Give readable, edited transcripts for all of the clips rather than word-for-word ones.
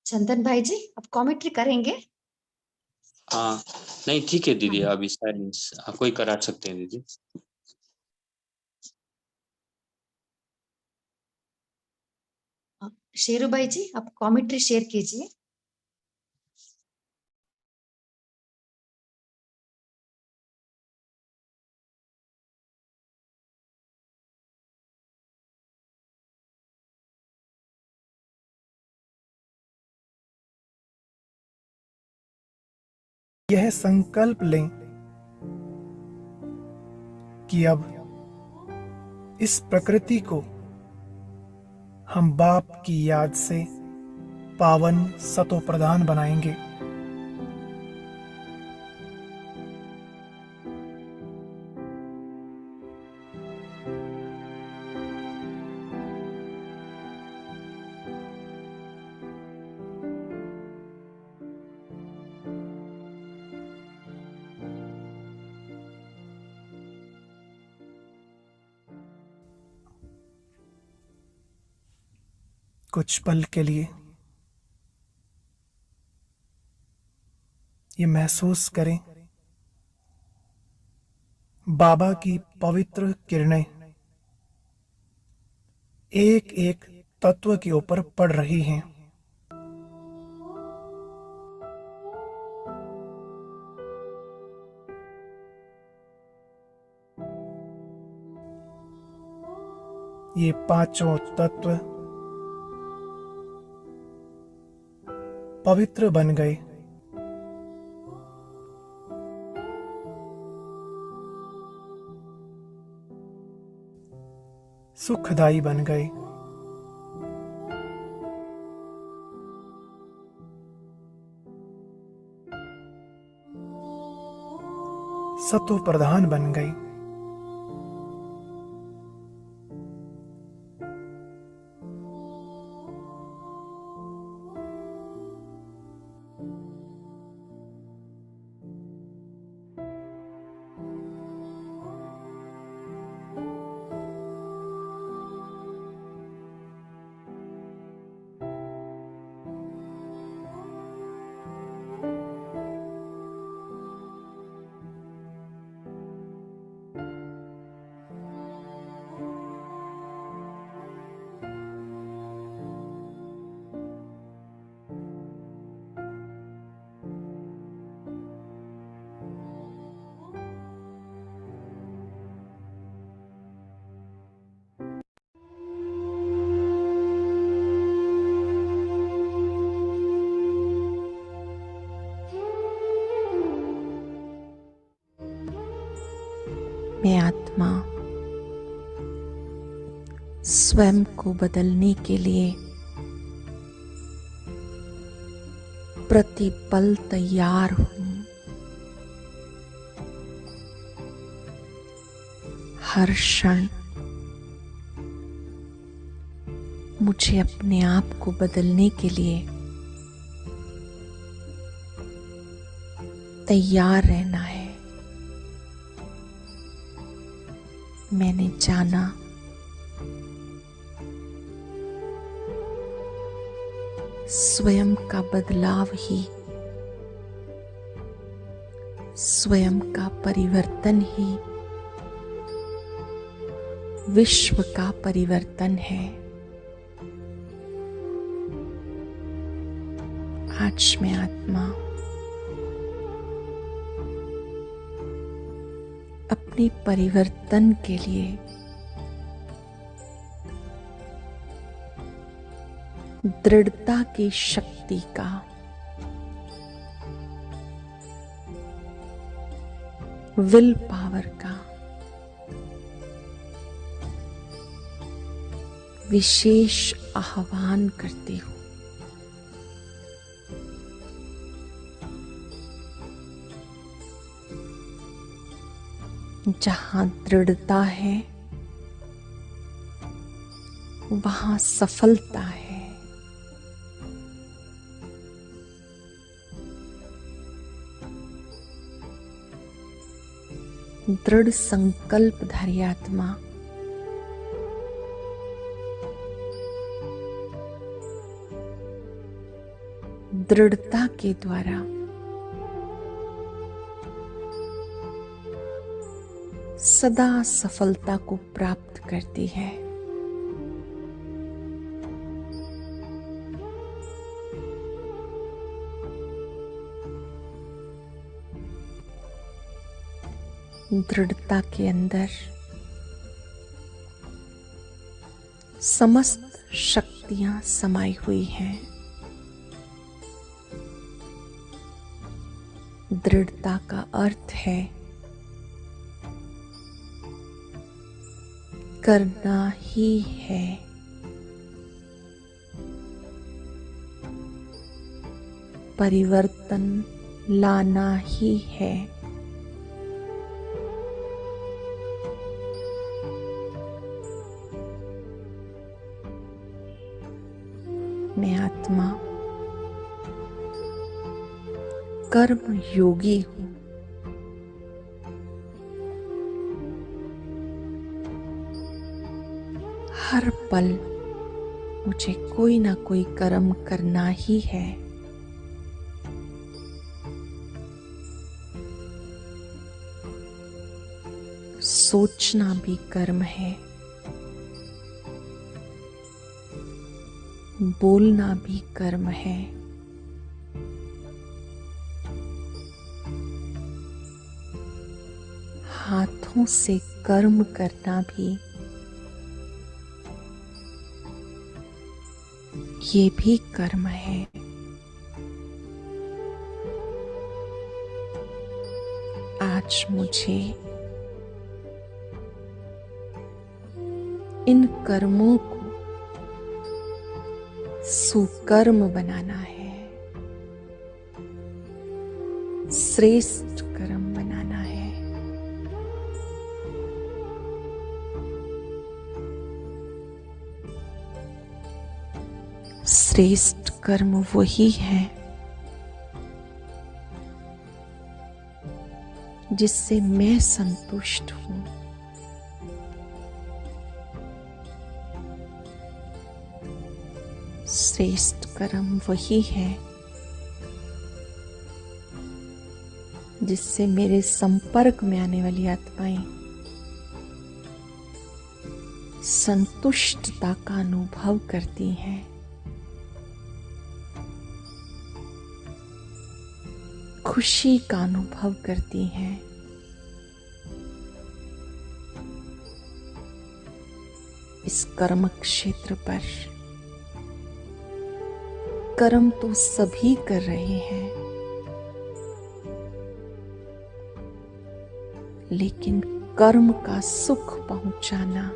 चंदन भाई जी, आप कमेंट्री करेंगे? हाँ, नहीं ठीक है दीदी, हाँ। अभी साइलेंस आपको ही करा सकते हैं दीदी। शेरू भाई जी, आप कमेंट्री शेयर कीजिए। यह संकल्प लें कि अब इस प्रकृति को हम बाप की याद से पावन सतो प्रधान बनाएंगे। कुछ पल के लिए ये महसूस करें, बाबा की पवित्र किरणें एक एक तत्व के ऊपर पड़ रही हैं। ये पांचों तत्व पवित्र बन गए, सुखदाई बन गए, सतो प्रधान बन गए। मैं आत्मा स्वयं को बदलने के लिए प्रतिपल तैयार हूं। हर क्षण मुझे अपने आप को बदलने के लिए तैयार रहना है। मैंने जाना स्वयं का बदलाव ही, स्वयं का परिवर्तन ही विश्व का परिवर्तन है। आज मैं आत्मा अपने परिवर्तन के लिए दृढ़ता की शक्ति का, विल पावर का विशेष आह्वान करती हूं। जहां दृढ़ता है वहां सफलता है। दृढ़ संकल्प धारी आत्मा दृढ़ता के द्वारा सदा सफलता को प्राप्त करती है। दृढ़ता के अंदर समस्त शक्तियां समाई हुई हैं। दृढ़ता का अर्थ है करना ही है। परिवर्तन लाना ही है। मैं आत्मा कर्म योगी हूं। हर पल मुझे कोई ना कोई कर्म करना ही है। सोचना भी कर्म है, बोलना भी कर्म है। हाथों से कर्म करना भी ये भी कर्म है। आज मुझे इन कर्मों को सुकर्म बनाना है, श्रेष्ठ कर्म बनाना है। श्रेष्ठ कर्म वही है जिससे मैं संतुष्ट हूं। श्रेष्ठ कर्म वही है जिससे मेरे संपर्क में आने वाली आत्माएं संतुष्टता का अनुभव करती हैं। खुशी का अनुभव करती हैं। इस कर्म क्षेत्र पर कर्म तो सभी कर रहे हैं, लेकिन कर्म का सुख पहुंचाना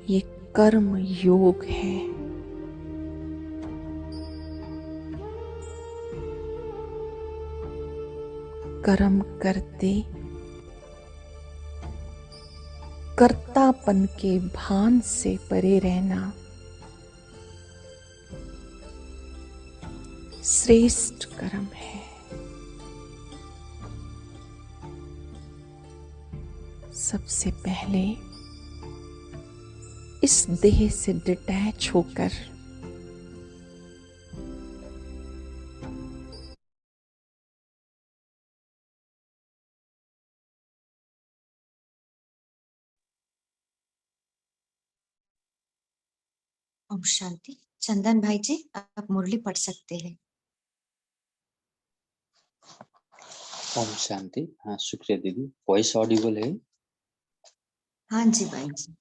ये कर्म योग है। कर्म करते कर्तापन के भान से परे रहना श्रेष्ठ कर्म है। सबसे पहले इस देह से डिटैच होकर ओम शांति। चंदन भाई जी, आप मुरली पढ़ सकते हैं। ओम शांति। हाँ, शुक्रिया दीदी। वॉइस ऑडिबल है? हाँ जी भाई जी।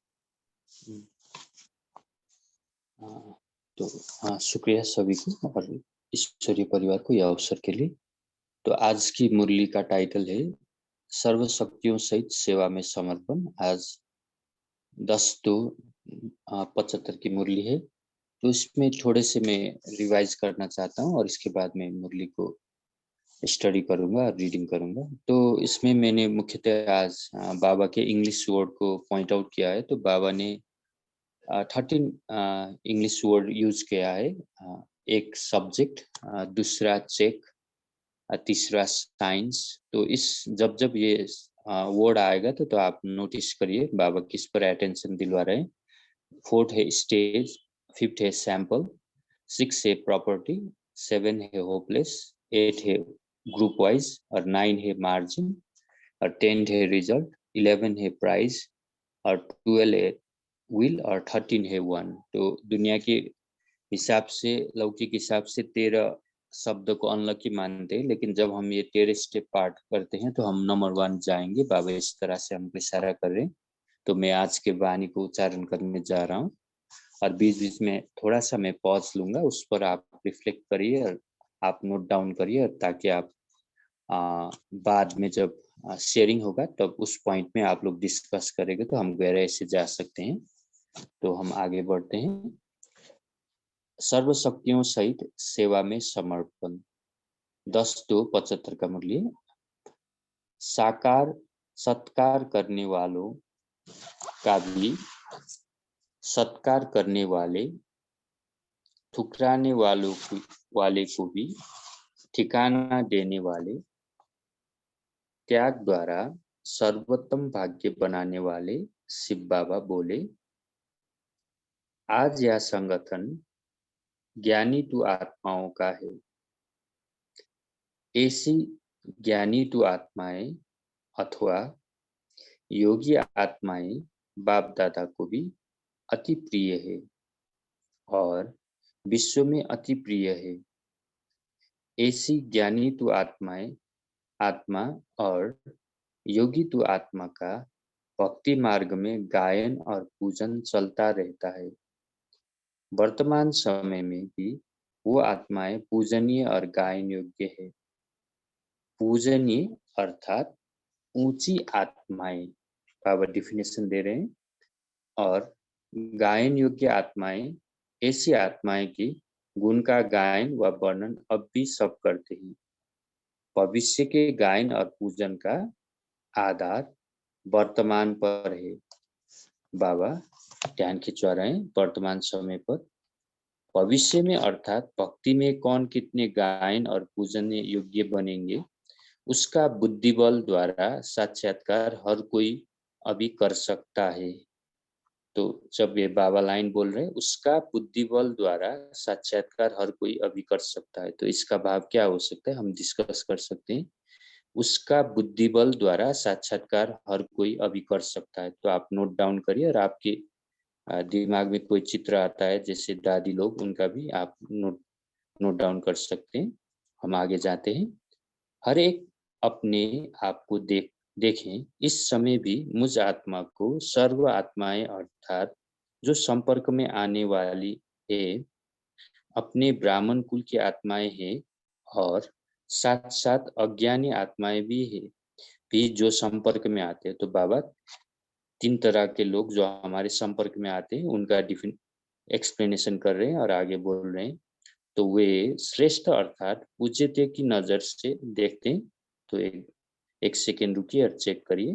तो हाँ, शुक्रिया सभी को और ईश्वरीय परिवार को यह अवसर के लिए। तो आज की मुरली का टाइटल है सर्व शक्तियों सहित सेवा में समर्पण। आज 10/2/75 की मुरली है। तो इसमें थोड़े से मैं रिवाइज करना चाहता हूँ और इसके बाद मैं मुरली को स्टडी करूंगा और रीडिंग करूंगा। तो इसमें मैंने मुख्यतः आज बाबा के इंग्लिश वर्ड को पॉइंट आउट किया है। तो बाबा ने 13 इंग्लिश वर्ड यूज किया है। एक सब्जेक्ट, दूसरा चेक, तीसरा साइंस। तो इस जब ये वर्ड आएगा तो आप नोटिस करिए बाबा किस पर अटेंशन दिलवा रहे हैं। फोर्थ है स्टेज, 5th है सैंपल, 6 है प्रॉपर्टी, 7 है होपलेस, 8 है ग्रुप वाइज और 9 है मार्जिन और 10 है रिजल्ट, 11 है प्राइस और 12 है विल और 13 है वन। तो दुनिया के हिसाब से, लौकिक हिसाब से 13 शब्द को अनलकी मानते हैं, लेकिन जब हम ये 13 स्टेप पार्ट करते हैं तो हम नंबर 1 जाएंगे। बाबा इस तरह से हमको इशारा कर रहे हैं। तो मैं आज के वाणी को उच्चारण करने जा रहा हूँ और बीच बीच में थोड़ा सा मैं पॉज लूंगा, उस पर आप रिफ्लेक्ट करिए और आप नोट डाउन करिए, ताकि आप बाद में जब शेयरिंग होगा तब उस पॉइंट में आप लोग डिस्कस करेंगे तो हम गहराई से जा सकते हैं। तो हम आगे बढ़ते हैं। सर्व शक्तियों सहित सेवा में समर्पण। 10-2-75 का मुरली। साकार सत्कार करने वालों का भी सत्कार करने वाले, ठुकराने वाले को भी ठिकाना देने वाले, त्याग द्वारा सर्वोत्तम भाग्य बनाने वाले शिव बाबा बोले, आज यह संगठन ज्ञानी तू आत्माओं का है। ऐसी ज्ञानी तू आत्माएं अथवा योगी आत्माएं बाप दादा को भी अति प्रिय है और विश्व में अति प्रिय है। ऐसी ज्ञानी तू आत्मा और योगी तू आत्मा का भक्ति मार्ग में गायन और पूजन चलता रहता है। वर्तमान समय में भी वो आत्माएं पूजनीय और गायन योग्य है। पूजनीय अर्थात ऊंची आत्माएं, बाबा डिफिनेशन दे रहे हैं, और गायन योग्य आत्माएं ऐसी आत्माएं की गुण का गायन व वर्णन अब भी सब करते हैं। भविष्य के गायन और पूजन का आधार वर्तमान पर है। बाबा ध्यान खिंचवा रहे हैं वर्तमान समय पर। भविष्य में अर्थात भक्ति में कौन कितने गायन और पूजन योग्य बनेंगे, उसका बुद्धिबल द्वारा साक्षात्कार हर कोई अभी कर सकता है। तो जब ये बाबा लाइन बोल रहे हैं, उसका बुद्धिबल द्वारा साक्षात्कार हर कोई अभी कर सकता है, तो इसका भाव क्या हो सकता है, हम डिस्कस कर सकते हैं। उसका बुद्धिबल द्वारा साक्षात्कार हर कोई अभी कर सकता है। तो आप नोट डाउन करिए, और आपके दिमाग में कोई चित्र आता है जैसे दादी लोग, उनका भी आप नोट डाउन कर सकते हैं। हम आगे जाते हैं। हर एक अपने आप को देखें, इस समय भी मुझ आत्मा को सर्व आत्माएं अर्थात जो संपर्क में आने वाली है अपने ब्राह्मण कुल की आत्माएं हैं, और साथ साथ अज्ञानी आत्माएं भी जो संपर्क में आते हैं। तो बाबा 3 तरह के लोग जो हमारे संपर्क में आते हैं उनका एक्सप्लेनेशन कर रहे हैं और आगे बोल रहे हैं। तो वे श्रेष्ठ अर्थात पूज्यते की नजर से देखते हैं। तो एक सेकेंड रुकिए और चेक करिए।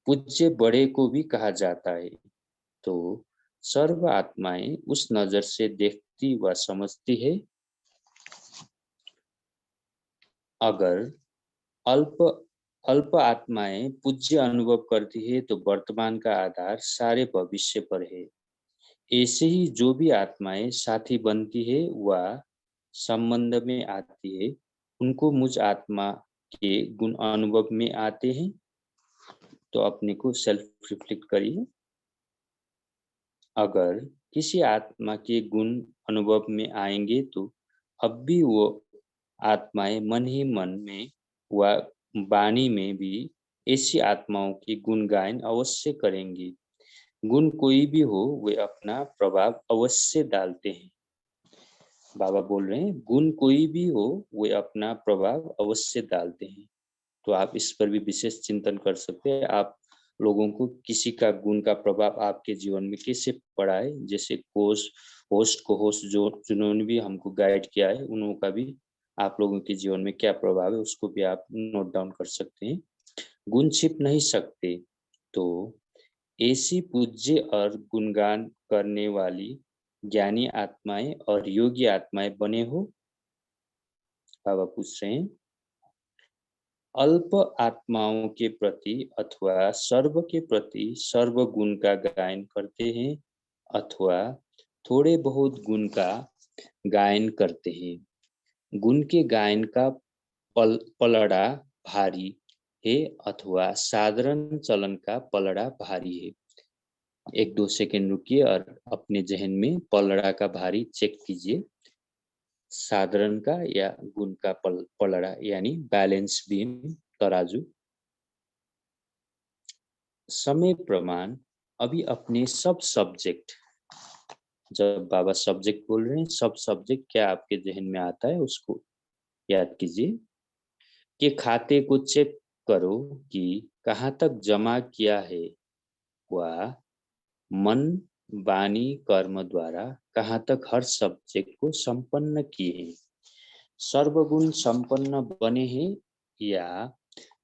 पूज्य बड़े को भी कहा जाता है। तो सर्व आत्माएं उस नजर से देखती व समझती है। अगर अल्प आत्माएं पूज्य अनुभव करती है तो वर्तमान का आधार सारे भविष्य पर है। ऐसे ही जो भी आत्माएं साथी बनती है व संबंध में आती है, उनको मुझ आत्मा के गुण अनुभव में आते हैं। तो अपने को सेल्फ रिफ्लेक्ट करिए। अगर किसी आत्मा के गुण अनुभव में आएंगे तो अब भी वो आत्माएं मन ही मन में व वाणी में भी ऐसी आत्माओं की गुण गायन अवश्य करेंगी। गुण कोई भी हो, वे अपना प्रभाव अवश्य डालते हैं। बाबा बोल रहे हैं, गुण कोई भी हो, वे अपना प्रभाव अवश्य डालते हैं। तो आप इस पर भी विशेष चिंतन कर सकते हैं। आप लोगों को किसी का गुण का प्रभाव आपके जीवन में कैसे पड़ा है, जैसे होस्ट जिन्होंने भी हमको गाइड किया है, उनका भी आप लोगों के जीवन में क्या प्रभाव है, उसको भी आप नोट डाउन कर सकते हैं। गुण छिप नहीं सकते। तो ऐसी पूज्य और गुणगान करने वाली ज्ञानी आत्माएं और योगी आत्माएं बने हो। बाबा पूछ रहे हैं, अल्प आत्माओं के प्रति अथवा सर्व के प्रति सर्व गुण का गायन करते हैं अथवा थोड़े बहुत गुण का गायन करते हैं। गुण के गायन का पलड़ा भारी है अथवा साधारण चलन का पलड़ा भारी है। 1-2 सेकंड रुकिए और अपने जहन में पलड़ा का भारी चेक कीजिए। साधारण का या गुण का पलड़ा यानी बैलेंस बीम तराजू। समय प्रमाण अभी अपने सब सब्जेक्ट, जब बाबा सब्जेक्ट बोल रहे हैं, सब सब्जेक्ट क्या आपके जहन में आता है उसको याद कीजिए। कि खाते को चेक करो कि कहाँ तक जमा किया है व मन वाणी कर्म द्वारा कहाँ तक हर सब्जेक्ट को संपन्न किए हैं। सर्वगुण संपन्न बने हैं या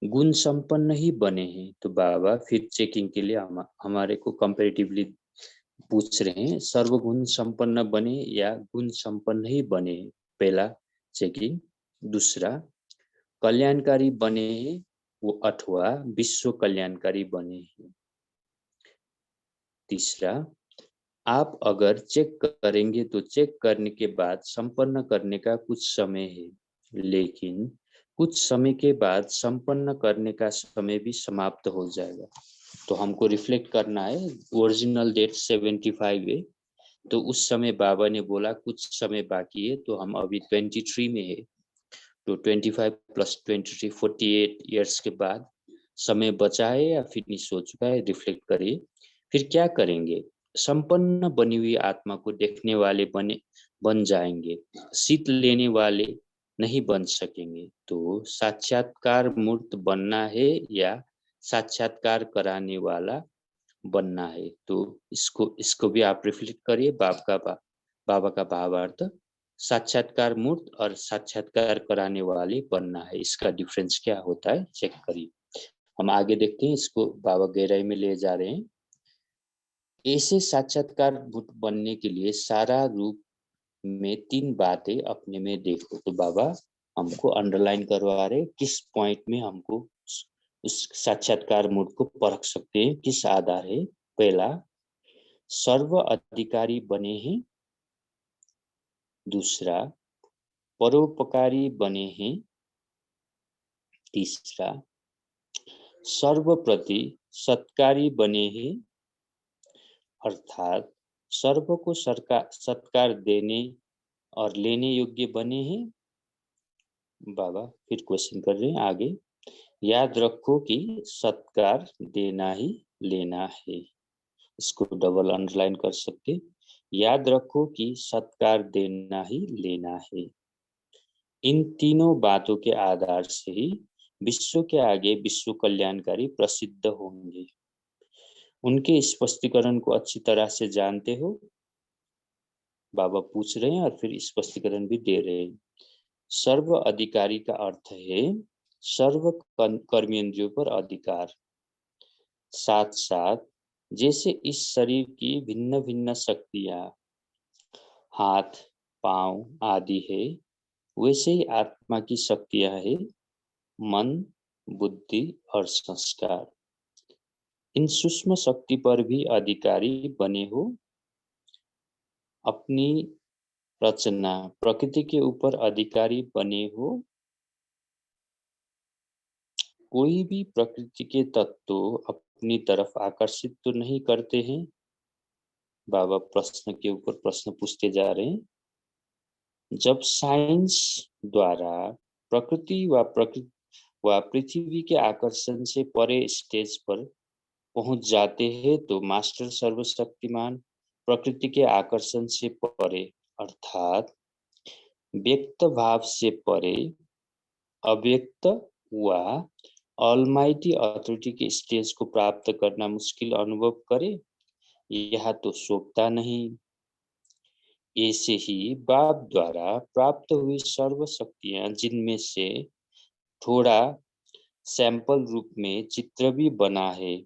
गुण संपन्न ही बने हैं। तो बाबा फिर चेकिंग के लिए हमारे को कंपैरेटिवली पूछ रहे हैं, सर्वगुण संपन्न बने या गुण संपन्न ही बने। पहला चेकिंग। दूसरा, कल्याणकारी बने हैं वो अथवा विश्व कल्याणकारी बने हैं। तीसरा, आप अगर चेक करेंगे तो चेक करने के बाद संपन्न करने का कुछ समय है, लेकिन कुछ समय के बाद संपन्न करने का समय भी समाप्त हो जाएगा। तो हमको रिफ्लेक्ट करना है। ओरिजिनल डेट 75 है, तो उस समय बाबा ने बोला कुछ समय बाकी है, तो हम अभी 23 में है। तो 25 + 23 48 ईयर्स के बाद समय बचा है या फिनिश हो चुका है, रिफ्लेक्ट करिए। फिर क्या करेंगे? संपन्न बनी हुई आत्मा को देखने वाले बन जाएंगे, सीत लेने वाले नहीं बन सकेंगे। तो साक्षात्कार मूर्त बनना है या साक्षात्कार कराने वाला बनना है? तो इसको भी आप रिफ्लेक्ट करिए। बाबा का भावार्थ साक्षात्कार मूर्त और साक्षात्कार कराने वाले बनना है, इसका डिफरेंस क्या होता है चेक करिए। हम आगे देखते हैं, इसको बाबा गहराई में ले जा रहे हैं। ऐसे साक्षात्कार मूर्त बनने के लिए सारा रूप में 3 बातें अपने में देखो। तो बाबा हमको अंडरलाइन करवा रहे किस पॉइंट में हमको उस साक्षात्कार मूर्त को परख सकते हैं, किस आधार है। पहला, सर्व अधिकारी बने हैं। दूसरा, परोपकारी बने हैं। तीसरा, सर्वप्रति सत्कारी बने हैं, अर्थात सर्व को सत्कार देने और लेने योग्य बने हैं। बाबा फिर क्वेश्चन कर रहे हैं आगे। याद रखो कि सत्कार देना ही लेना है। इसको डबल अंडरलाइन कर सकते। याद रखो कि सत्कार देना ही लेना है। इन तीनों बातों के आधार से ही विश्व के आगे विश्व कल्याणकारी प्रसिद्ध होंगे। उनके स्पष्टीकरण को अच्छी तरह से जानते हो? बाबा पूछ रहे हैं और फिर स्पष्टीकरण भी दे रहे हैं। सर्व अधिकारी का अर्थ है सर्व कर्मेंद्रियों पर अधिकार। साथ साथ जैसे इस शरीर की भिन्न भिन्न शक्तियां हाथ, पांव आदि है, वैसे ही आत्मा की शक्तियां है मन, बुद्धि और संस्कार। इन सूक्ष्म शक्ति पर भी अधिकारी बने हो। अपनी रचना प्रकृति के ऊपर अधिकारी बने हो। कोई भी प्रकृति के तत्व अपनी तरफ आकर्षित तो नहीं करते हैं। बाबा प्रश्न के ऊपर प्रश्न पूछते जा रहे हैं। जब साइंस द्वारा प्रकृति व पृथ्वी के आकर्षण से परे स्टेज पर पहुंच जाते हैं, तो मास्टर सर्वशक्तिमान प्रकृति के आकर्षण से परे अर्थात व्यक्त भाव से परे अव्यक्त व ऑलमाइटी अथॉरिटी के स्टेज को प्राप्त करना मुश्किल अनुभव करे, यह तो सोचता नहीं। ऐसे ही बाप द्वारा प्राप्त हुई सर्व शक्तियां, जिनमें से थोड़ा सैंपल रूप में चित्र भी बना है,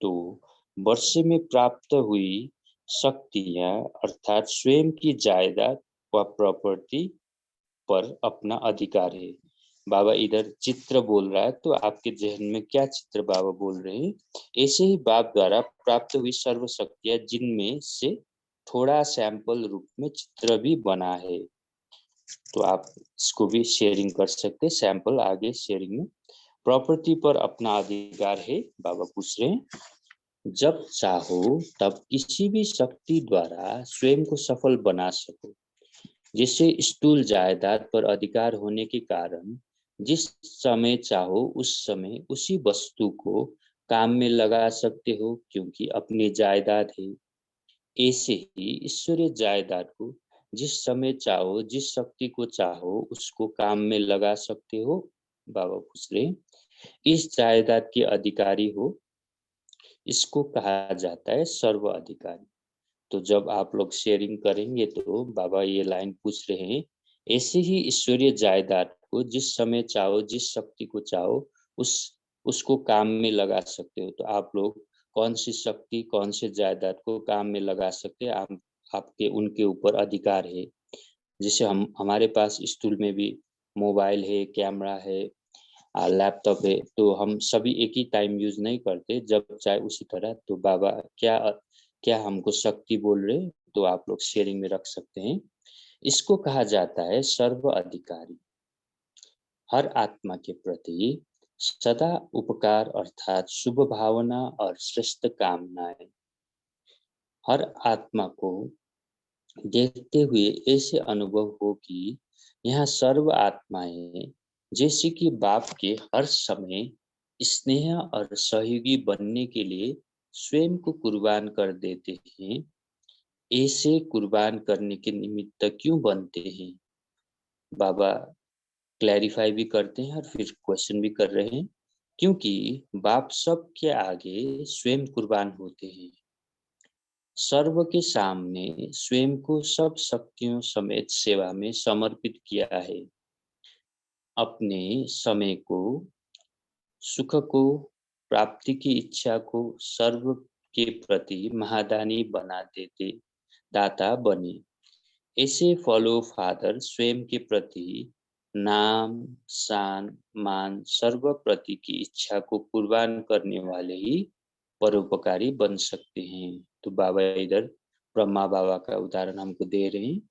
तो वर्ष में प्राप्त हुई शक्तियां अर्थात स्वयं की जायदाद व प्रॉपर्टी पर अपना अधिकार है। बाबा इधर चित्र बोल रहा है, तो आपके जहन में क्या चित्र बाबा बोल रहे हैं? ऐसे ही बाप द्वारा प्राप्त हुई सर्व शक्तियां, जिनमें से थोड़ा सैंपल रूप में चित्र भी बना है। तो आप इसको भी शेयरिंग कर सकते हैं, सैंपल आगे शेयरिंग में। प्रॉपर्टी पर अपना अधिकार है, बाबा पूछ रहे हैं। जब चाहो तब किसी भी शक्ति द्वारा स्वयं को सफल बना सको। जैसे स्थूल जायदाद पर अधिकार होने के कारण जिस समय चाहो उस समय उसी वस्तु को काम में लगा सकते हो, क्योंकि अपनी जायदाद है। ऐसे ही ईश्वरीय जायदाद को जिस समय चाहो, जिस शक्ति को चाहो उसको काम में लगा सकते हो। बाबा पूछ रहे इस जायदाद के अधिकारी हो, इसको कहा जाता है सर्व अधिकारी। तो जब आप लोग शेयरिंग करेंगे तो बाबा ये लाइन पूछ रहे हैं, ऐसे ही ईश्वरीय जायदाद को जिस समय चाहो, जिस शक्ति को चाहो उसको काम में लगा सकते हो। तो आप लोग कौन सी शक्ति, कौन से जायदाद को काम में लगा सकते हैं, आपके उनके ऊपर अधिकार है। जैसे हमारे पास स्टूल में भी मोबाइल है, कैमरा है, लैपटॉप है, तो हम सभी एक ही टाइम यूज नहीं करते, जब चाहे उसी तरह। तो बाबा क्या क्या हमको शक्ति बोल रहे, तो आप लोग शेयरिंग में रख सकते हैं। इसको कहा जाता है सर्व अधिकारी। हर आत्मा के प्रति सदा उपकार अर्थात शुभ भावना और श्रेष्ठ कामनाएं। हर आत्मा को देखते हुए ऐसे अनुभव हो कि यहाँ सर्व आत्माएं जैसे कि बाप के हर समय स्नेह और सहयोगी बनने के लिए स्वयं को कुर्बान कर देते हैं, ऐसे कुर्बान करने के निमित्त क्यों बनते हैं? बाबा क्लैरिफाई भी करते हैं और फिर क्वेश्चन भी कर रहे हैं। क्योंकि बाप सबके आगे स्वयं कुर्बान होते हैं, सर्व के सामने स्वयं को सब शक्तियों समेत सेवा में समर्पित किया है। अपने समय को, सुख को, प्राप्ति की इच्छा को सर्व के प्रति महादानी बना देते दाता बने। ऐसे फॉलो फादर स्वयं के प्रति नाम, शान, मान, सर्व प्रति की इच्छा को कुर्बान करने वाले ही परोपकारी बन सकते हैं। तो बाबा इधर ब्रह्मा बाबा का उदाहरण हमको दे रहे हैं।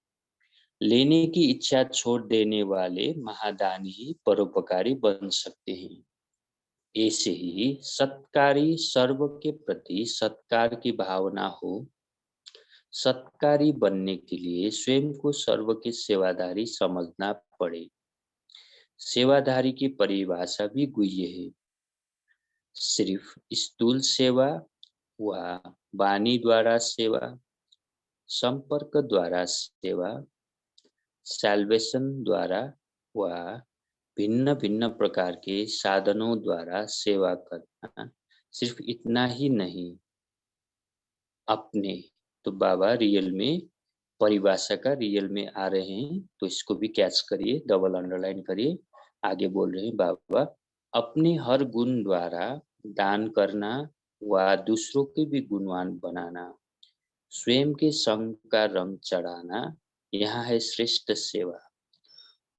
लेने की इच्छा छोड़ देने वाले महादानी ही परोपकारी बन सकते हैं। ऐसे ही सत्कारी सर्व के प्रति सत्कार की भावना हो। सत्कारी बनने के लिए स्वयं को सर्व के सेवादारी समझना पड़े। सेवादारी की परिभाषा भी गुह्य है। सिर्फ स्थूल सेवा व वाणी द्वारा सेवा, संपर्क द्वारा सेवा, सैल्वेशन द्वारा व भिन्न भिन्न प्रकार के साधनों द्वारा सेवा करना, सिर्फ इतना ही नहीं, अपने। तो बाबा रियल में परिभाषा का रियल में आ रहे हैं, तो इसको भी कैच करिए, डबल अंडरलाइन करिए। आगे बोल रहे हैं बाबा, अपने हर गुण द्वारा दान करना व दूसरों के भी गुणवान बनाना, स्वयं के संग का रंग चढ़ाना, यहाँ है श्रेष्ठ सेवा।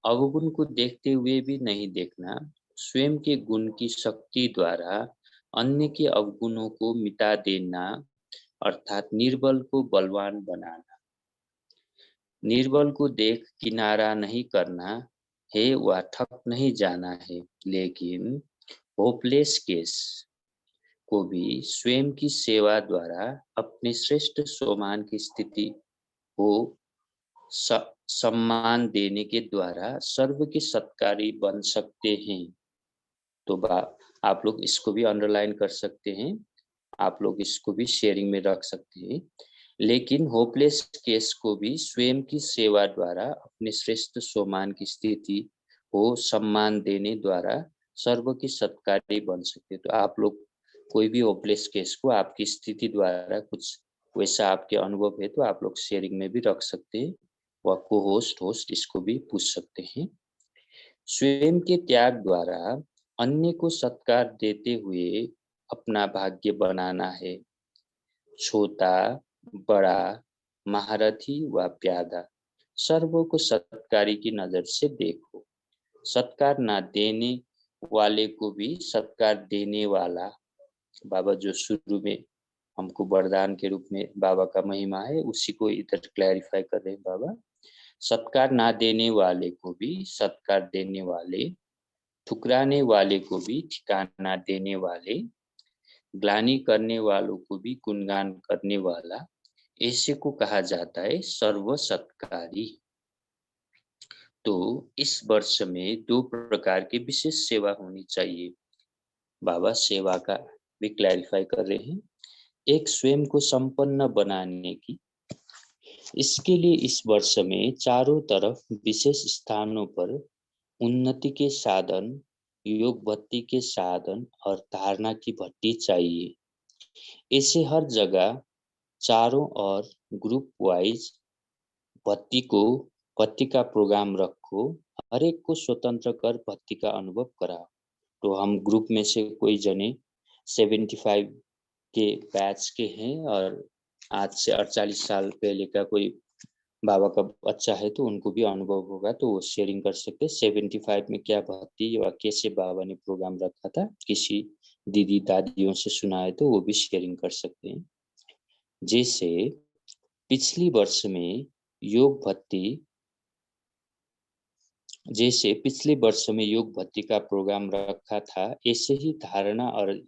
अवगुण को देखते हुए भी नहीं देखना, स्वयं के गुण की शक्ति द्वारा अन्य के अवगुणों को मिटा देना, अर्थात निर्बल को बलवान बनाना। निर्बल को देख किनारा नहीं करना है व थक नहीं जाना है, लेकिन होपलेस केस को भी स्वयं की सेवा द्वारा अपने श्रेष्ठ सोमान की स्थिति को सम्मान देने के द्वारा सर्व के सत्कारी बन सकते हैं। तो आप लोग इसको भी अंडरलाइन कर सकते हैं, आप लोग इसको भी शेयरिंग में रख सकते हैं। लेकिन होपलेस केस को भी स्वयं की सेवा द्वारा अपने श्रेष्ठ सोमान की स्थिति को सम्मान देने द्वारा सर्व के सत्कारी बन सकते हैं। तो आप लोग कोई भी होपलेस केस को आपकी स्थिति द्वारा कुछ वैसा आपके अनुभव है तो आप लोग शेयरिंग में भी रख सकते हैं, व को होस्ट इसको भी पूछ सकते हैं। स्वयं के त्याग द्वारा अन्य को सत्कार देते हुए अपना भाग्य बनाना है। छोटा, बड़ा, महारथी व प्यादा, सर्वों को सत्कारी की नजर से देखो। सत्कार ना देने वाले को भी सत्कार देने वाला। बाबा जो शुरू में हमको वरदान के रूप में बाबा का महिमा है, उसी को इधर क्लैरिफाई कर रहे हैं बाबा। सत्कार ना देने वाले को भी सत्कार देने वाले, ठुकराने वाले को भी ठिकाना देने वाले, ग्लानि करने वालों को भी गुणगान करने वाला, ऐसे को कहा जाता है सर्व सत्कारी। तो इस वर्ष में 2 प्रकार की विशेष सेवा होनी चाहिए। बाबा सेवा का भी क्लैरिफाई कर रहे हैं। एक स्वयं को संपन्न बनाने की, इसके लिए इस वर्ष में चारों तरफ विशेष स्थानों पर उन्नति के साधन, योग भक्ति के साधन और धारणा की भट्टी चाहिए। ऐसे हर जगह चारों ओर ग्रुप वाइज भक्ति का प्रोग्राम रखो, हर एक को स्वतंत्र कर भक्ति का अनुभव कराओ। तो हम ग्रुप में से कोई जने 75 के बैच के हैं और आज से 48 साल पहले का कोई बाबा का अच्छा है तो उनको भी अनुभव होगा, तो वो शेयरिंग कर सकते हैं 75 में क्या भक्ति या कैसे बाबा ने प्रोग्राम रखा था, किसी दीदी दादियों से सुना है तो वो भी शेयरिंग कर सकते हैं। जैसे पिछली वर्ष में योग भक्ति का प्रोग्राम रखा था, ऐसे ही धारणा और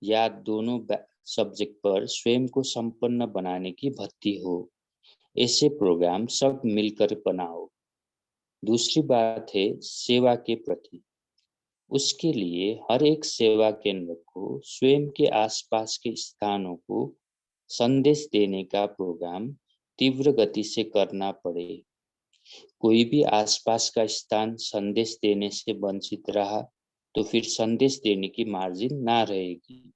या दोनों सब्जेक्ट पर स्वयं को संपन्न बनाने की भक्ति हो, ऐसे प्रोग्राम सब मिलकर बनाओ। दूसरी बात है सेवा के प्रति, उसके लिए हर एक सेवा केंद्र को स्वयं के आसपास के स्थानों को संदेश देने का प्रोग्राम तीव्र गति से करना पड़े। कोई भी आसपास का स्थान संदेश देने से वंचित रहा तो फिर संदेश देने की मार्जिन ना रहेगी।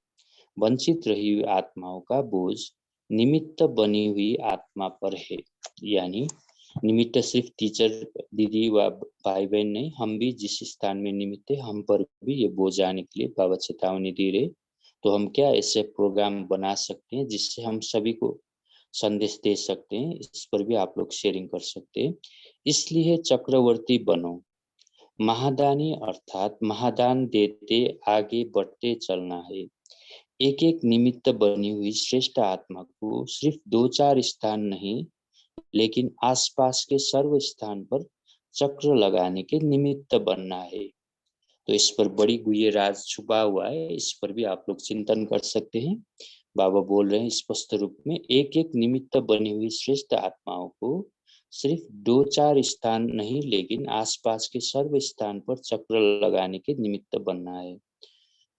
वंचित रही हुई आत्माओं का बोझ निमित्त बनी हुई आत्मा पर है। यानी निमित्त सिर्फ टीचर दीदी व भाई बहन नहीं, हम भी जिस स्थान में निमित्त है हम पर भी ये बोझ आने के लिए बाबा चेतावनी दे रहे। तो हम क्या ऐसे प्रोग्राम बना सकते हैं जिससे हम सभी को संदेश दे सकते हैं, इस पर भी आप लोग शेयरिंग कर सकते हैं। इसलिए चक्रवर्ती बनो, महादानी अर्थात महादान देते आगे बढ़ते चलना है। एक एक निमित्त बनी हुई श्रेष्ठ आत्मा को सिर्फ 2-4 स्थान नहीं लेकिन आसपास के सर्व स्थान पर चक्र लगाने के निमित्त बनना है। तो इस पर बड़ी गुह्य राज छुपा हुआ है, इस पर भी आप लोग चिंतन कर सकते हैं। बाबा बोल रहे हैं स्पष्ट रूप में, एक एक निमित्त बनी हुई श्रेष्ठ आत्माओं को सिर्फ 2-4 स्थान नहीं लेकिन आसपास के सर्व स्थान पर चक्र लगाने के निमित्त बनना है।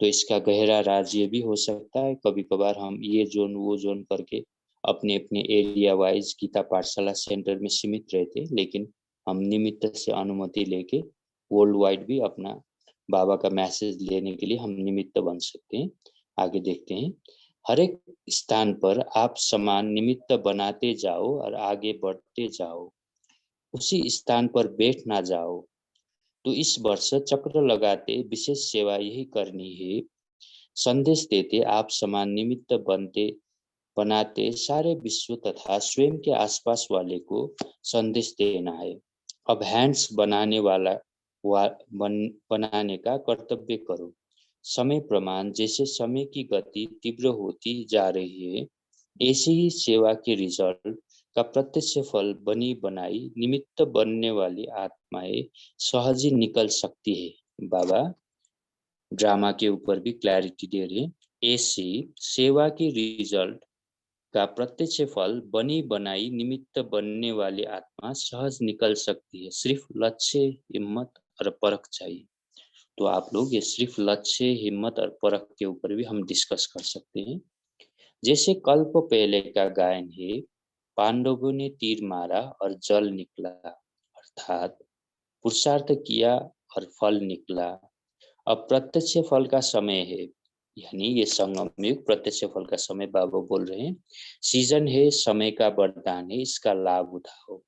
तो इसका गहरा राज ये भी हो सकता है, कभी कभार हम ये जोन वो जोन करके अपने अपने एरिया वाइज गीता पाठशाला सेंटर में सीमित रहते, लेकिन हम निमित्त से अनुमति लेके वर्ल्ड वाइड भी अपना बाबा का मैसेज लेने के लिए हम निमित्त बन सकते हैं। आगे देखते हैं, हर एक स्थान पर आप समान निमित्त बनाते जाओ और आगे बढ़ते जाओ, उसी स्थान पर बैठ ना जाओ। तो इस वर्ष चक्र लगाते विशेष सेवा यही करनी है, संदेश देते आप समान निमित्त बनाते सारे विश्व तथा स्वयं के आसपास वाले को संदेश देना है। अब हैंड्स बनाने का कर्तव्य करो। समय प्रमाण जैसे समय की गति तीव्र होती जा रही है, ऐसे ही सेवा के रिजल्ट का प्रत्यक्ष फल बनी बनाई निमित्त बनने वाली आत्माएं सहज ही निकल सकती है। बाबा ड्रामा के ऊपर भी क्लैरिटी दे रहे हैं। ऐसी सेवा की रिजल्ट का प्रत्यक्ष फल बनी बनाई निमित्त बनने वाली आत्मा सहज निकल सकती है, सिर्फ लक्ष्य हिम्मत और परख चाहिए। तो आप लोग ये सिर्फ लक्ष्य हिम्मत और परख के ऊपर भी हम डिस्कस कर सकते हैं। जैसे कल्प पहले का गायन है, पांडवों ने तीर मारा और जल निकला, अर्थात पुरुषार्थ किया और फल निकला। अब प्रत्यक्ष फल का समय है, यानी ये संगम युग प्रत्यक्ष फल का समय बाबा बोल रहे हैं। सीजन है, समय का वरदान है, इसका लाभ उठाओ।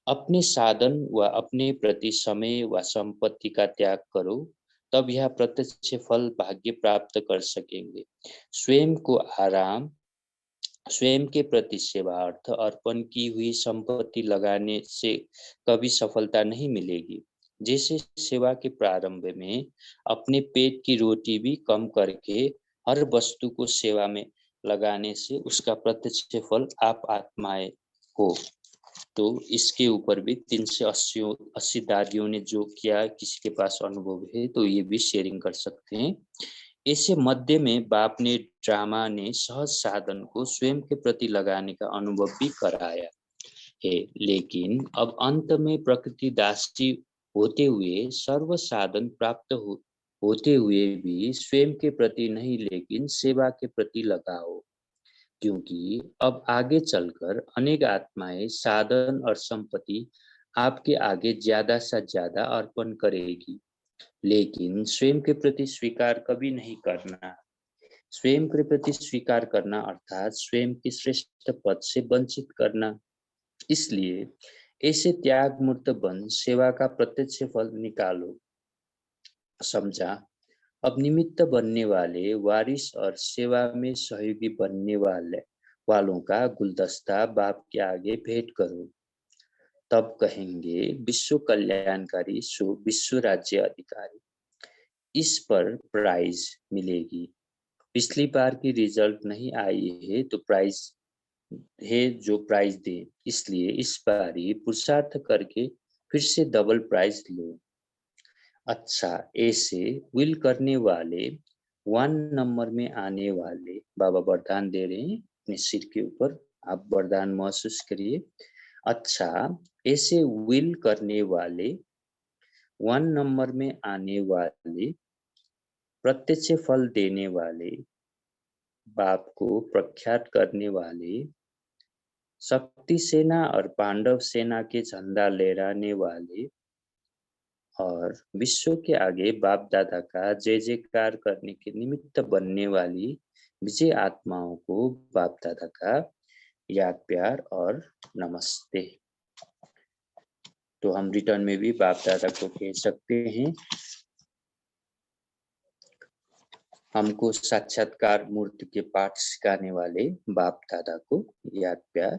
अपने साधन व अपने प्रति समय व संपत्ति का त्याग करो, तब यह प्रत्यक्ष फल भाग्य प्राप्त कर सकेंगे। स्वयं को आराम, स्वयं के प्रति सेवार्थ अर्पण की हुई संपत्ति लगाने से कभी सफलता नहीं मिलेगी। जैसे सेवा के प्रारंभ में अपने पेट की रोटी भी कम करके हर वस्तु को सेवा में लगाने से उसका प्रत्यक्ष फल आप आत्माएं हो। तो इसके ऊपर भी 380 दादियों ने जो किया, किसी के पास अनुभव है तो ये भी शेयरिंग कर सकते हैं। ऐसे मध्य में बाप ने ड्रामा ने सहज साधन को स्वयं के प्रति लगाने का अनुभव भी कराया है, लेकिन अब अंत में प्रकृति दासी होते हुए सर्व साधन प्राप्त होते हुए भी स्वयं के प्रति नहीं लेकिन सेवा के प्रति लगाओ, क्योंकि अब आगे चलकर अनेक आत्माएं साधन और संपत्ति आपके आगे ज्यादा से ज्यादा अर्पण करेगी, लेकिन स्वयं के प्रति स्वीकार कभी नहीं करना। स्वयं के प्रति स्वीकार करना अर्थात स्वयं की श्रेष्ठ पद से वंचित करना। इसलिए ऐसे त्याग मूर्त बन सेवा का प्रत्यक्ष फल निकालो। समझा? अब निमित्त बनने वाले वारिस और सेवा में सहयोगी बनने वालों का गुलदस्ता बाप के आगे भेंट करो। तब कहेंगे विश्व कल्याणकारी सो विश्व राज्य अधिकारी। इस पर प्राइज मिलेगी। पिछली बार की रिजल्ट नहीं आई है तो प्राइज है जो प्राइज दे, इसलिए इस बार ही पुरुषार्थ करके फिर से डबल प्राइज लो। अच्छा, ऐसे विल करने वाले 1 नंबर में आने वाले बाबा वरदान दे रहे हैं अपने सिर के ऊपर, आप वरदान महसूस करिए। अच्छा, ऐसे विल करने वाले 1 नंबर में आने वाले प्रत्यक्ष फल देने वाले बाप को प्रख्यात करने वाले शक्ति सेना और पांडव सेना के झंडा लहराने वाले और विश्व के आगे बाप दादा का जय जयकार करने के निमित्त बनने वाली विजय आत्माओं को बाप दादा का याद प्यार और नमस्ते। तो हम रिटर्न में भी बाप दादा को कह सकते हैं, हमको साक्षात्कार मूर्ति के पाठ सिखाने वाले बाप दादा को याद प्यार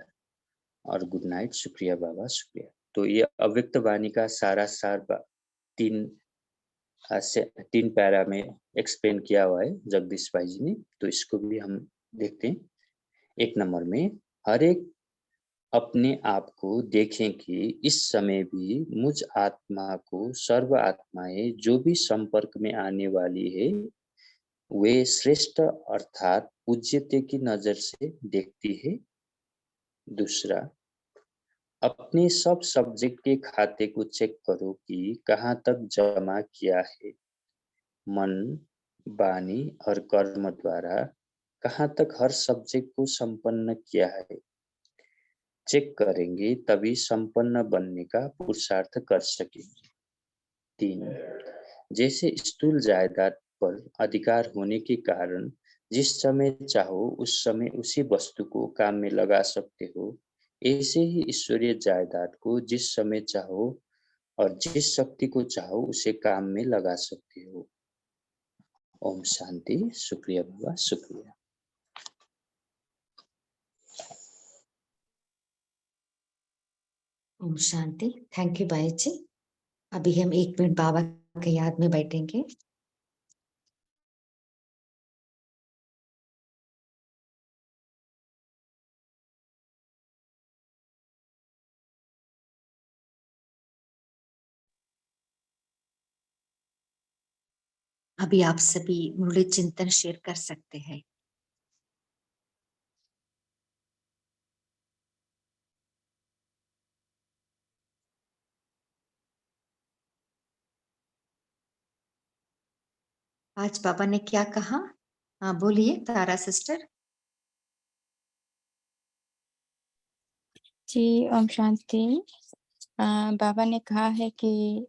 और गुड नाइट। शुक्रिया बाबा, शुक्रिया। तो ये अव्यक्त वाणी का सारा सार 3 पैरा में एक्सप्लेन किया हुआ है जगदीश भाई जी ने, तो इसको भी हम देखते हैं। 1 नंबर में हर एक अपने आप को देखें कि इस समय भी मुझ आत्मा को सर्व आत्माएं जो भी संपर्क में आने वाली है वे श्रेष्ठ अर्थात पूज्यते की नजर से देखती है। दूसरा, अपने सब सब्जेक्ट के खाते को चेक करो कि कहाँ तक जमा किया है, मन, वाणी और कर्म द्वारा कहाँ तक हर सब्जेक्ट को संपन्न किया है। चेक करेंगे तभी संपन्न बनने का पुरुषार्थ कर सकेंगे। 3, जैसे स्थूल जायदाद पर अधिकार होने के कारण जिस समय चाहो उस समय उसी वस्तु को काम में लगा सकते हो, ऐसे ही ईश्वरीय जायदाद को जिस समय चाहो और जिस शक्ति को चाहो उसे काम में लगा सकते हो। ओम शांति। शुक्रिया बाबा, शुक्रिया। ओम शांति। थैंक यू भाई जी। अभी हम 1 मिनट बाबा के याद में बैठेंगे। अभी आप सभी मुरली चिंतन शेयर कर सकते हैं। आज बाबा ने क्या कहा? हाँ बोलिए तारा सिस्टर। जी ओम शांति। बाबा ने कहा है कि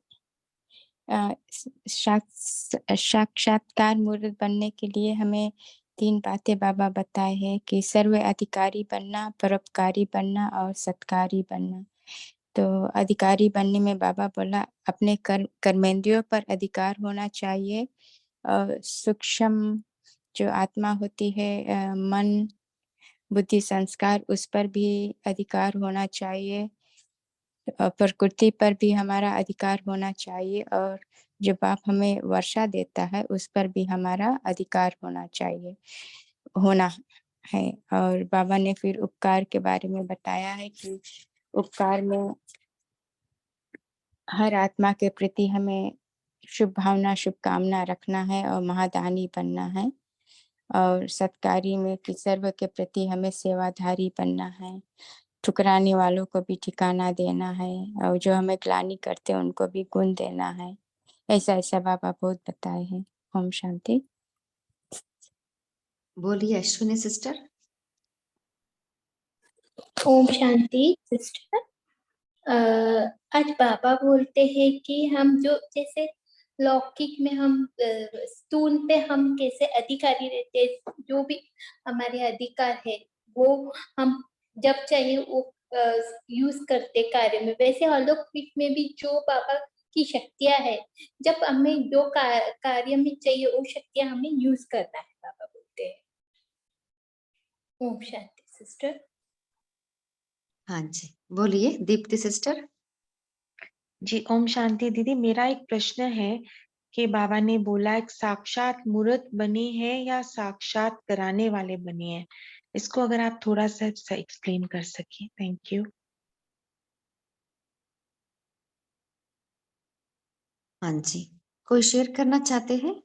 साक्षात्कार मूर्त बनने के लिए हमें 3 बातें बाबा बताए हैं कि सर्व अधिकारी बनना, परोपकारी बनना और सत्कारी बनना। तो अधिकारी बनने में बाबा बोला अपने कर्मेंद्रियों पर अधिकार होना चाहिए और सूक्ष्म जो आत्मा होती है मन, बुद्धि, संस्कार, उस पर भी अधिकार होना चाहिए प्रकृति पर भी हमारा अधिकार होना चाहिए और जो बाप हमें वर्षा देता है उस पर भी हमारा अधिकार होना चाहिए, होना है। और बाबा ने फिर उपकार के बारे में बताया है कि उपकार में हर आत्मा के प्रति हमें शुभ भावना, शुभकामना रखना है और महादानी बनना है। और सत्कारी में कि सर्व के प्रति हमें सेवाधारी बनना है, ठुकराने वालों को भी ठिकाना देना है और जो हमें ग्लानि करते हैं उनको भी गुण देना है। ऐसा बाबा बहुत बताए हैं। ओम शांति। बोलिए अश्विनी सिस्टर। ओम शांति सिस्टर। आज बाबा बोलते हैं कि हम जो जैसे लौकिक में हम स्थूल पे हम कैसे अधिकारी रहते हैं, जो भी हमारे अधिकार है वो हम जब चाहिए वो यूज करते कार्य में, वैसे अलौकिक में भी जो बाबा की शक्तियां है, जब हमें जो कार्य में चाहिए वो शक्तियां हमें यूज करना है, बाबा बोलते हैं। ओम शांति सिस्टर। हाँ जी, बोलिए दीप्ति सिस्टर। जी ओम शांति दीदी। मेरा एक प्रश्न है कि बाबा ने बोला एक साक्षात मूर्त बने हैं या साक्षात कराने वाले बने हैं, इसको अगर आप थोड़ा सा एक्सप्लेन कर सके। Thank you. हाँ जी, कोई शेयर करना चाहते हैं?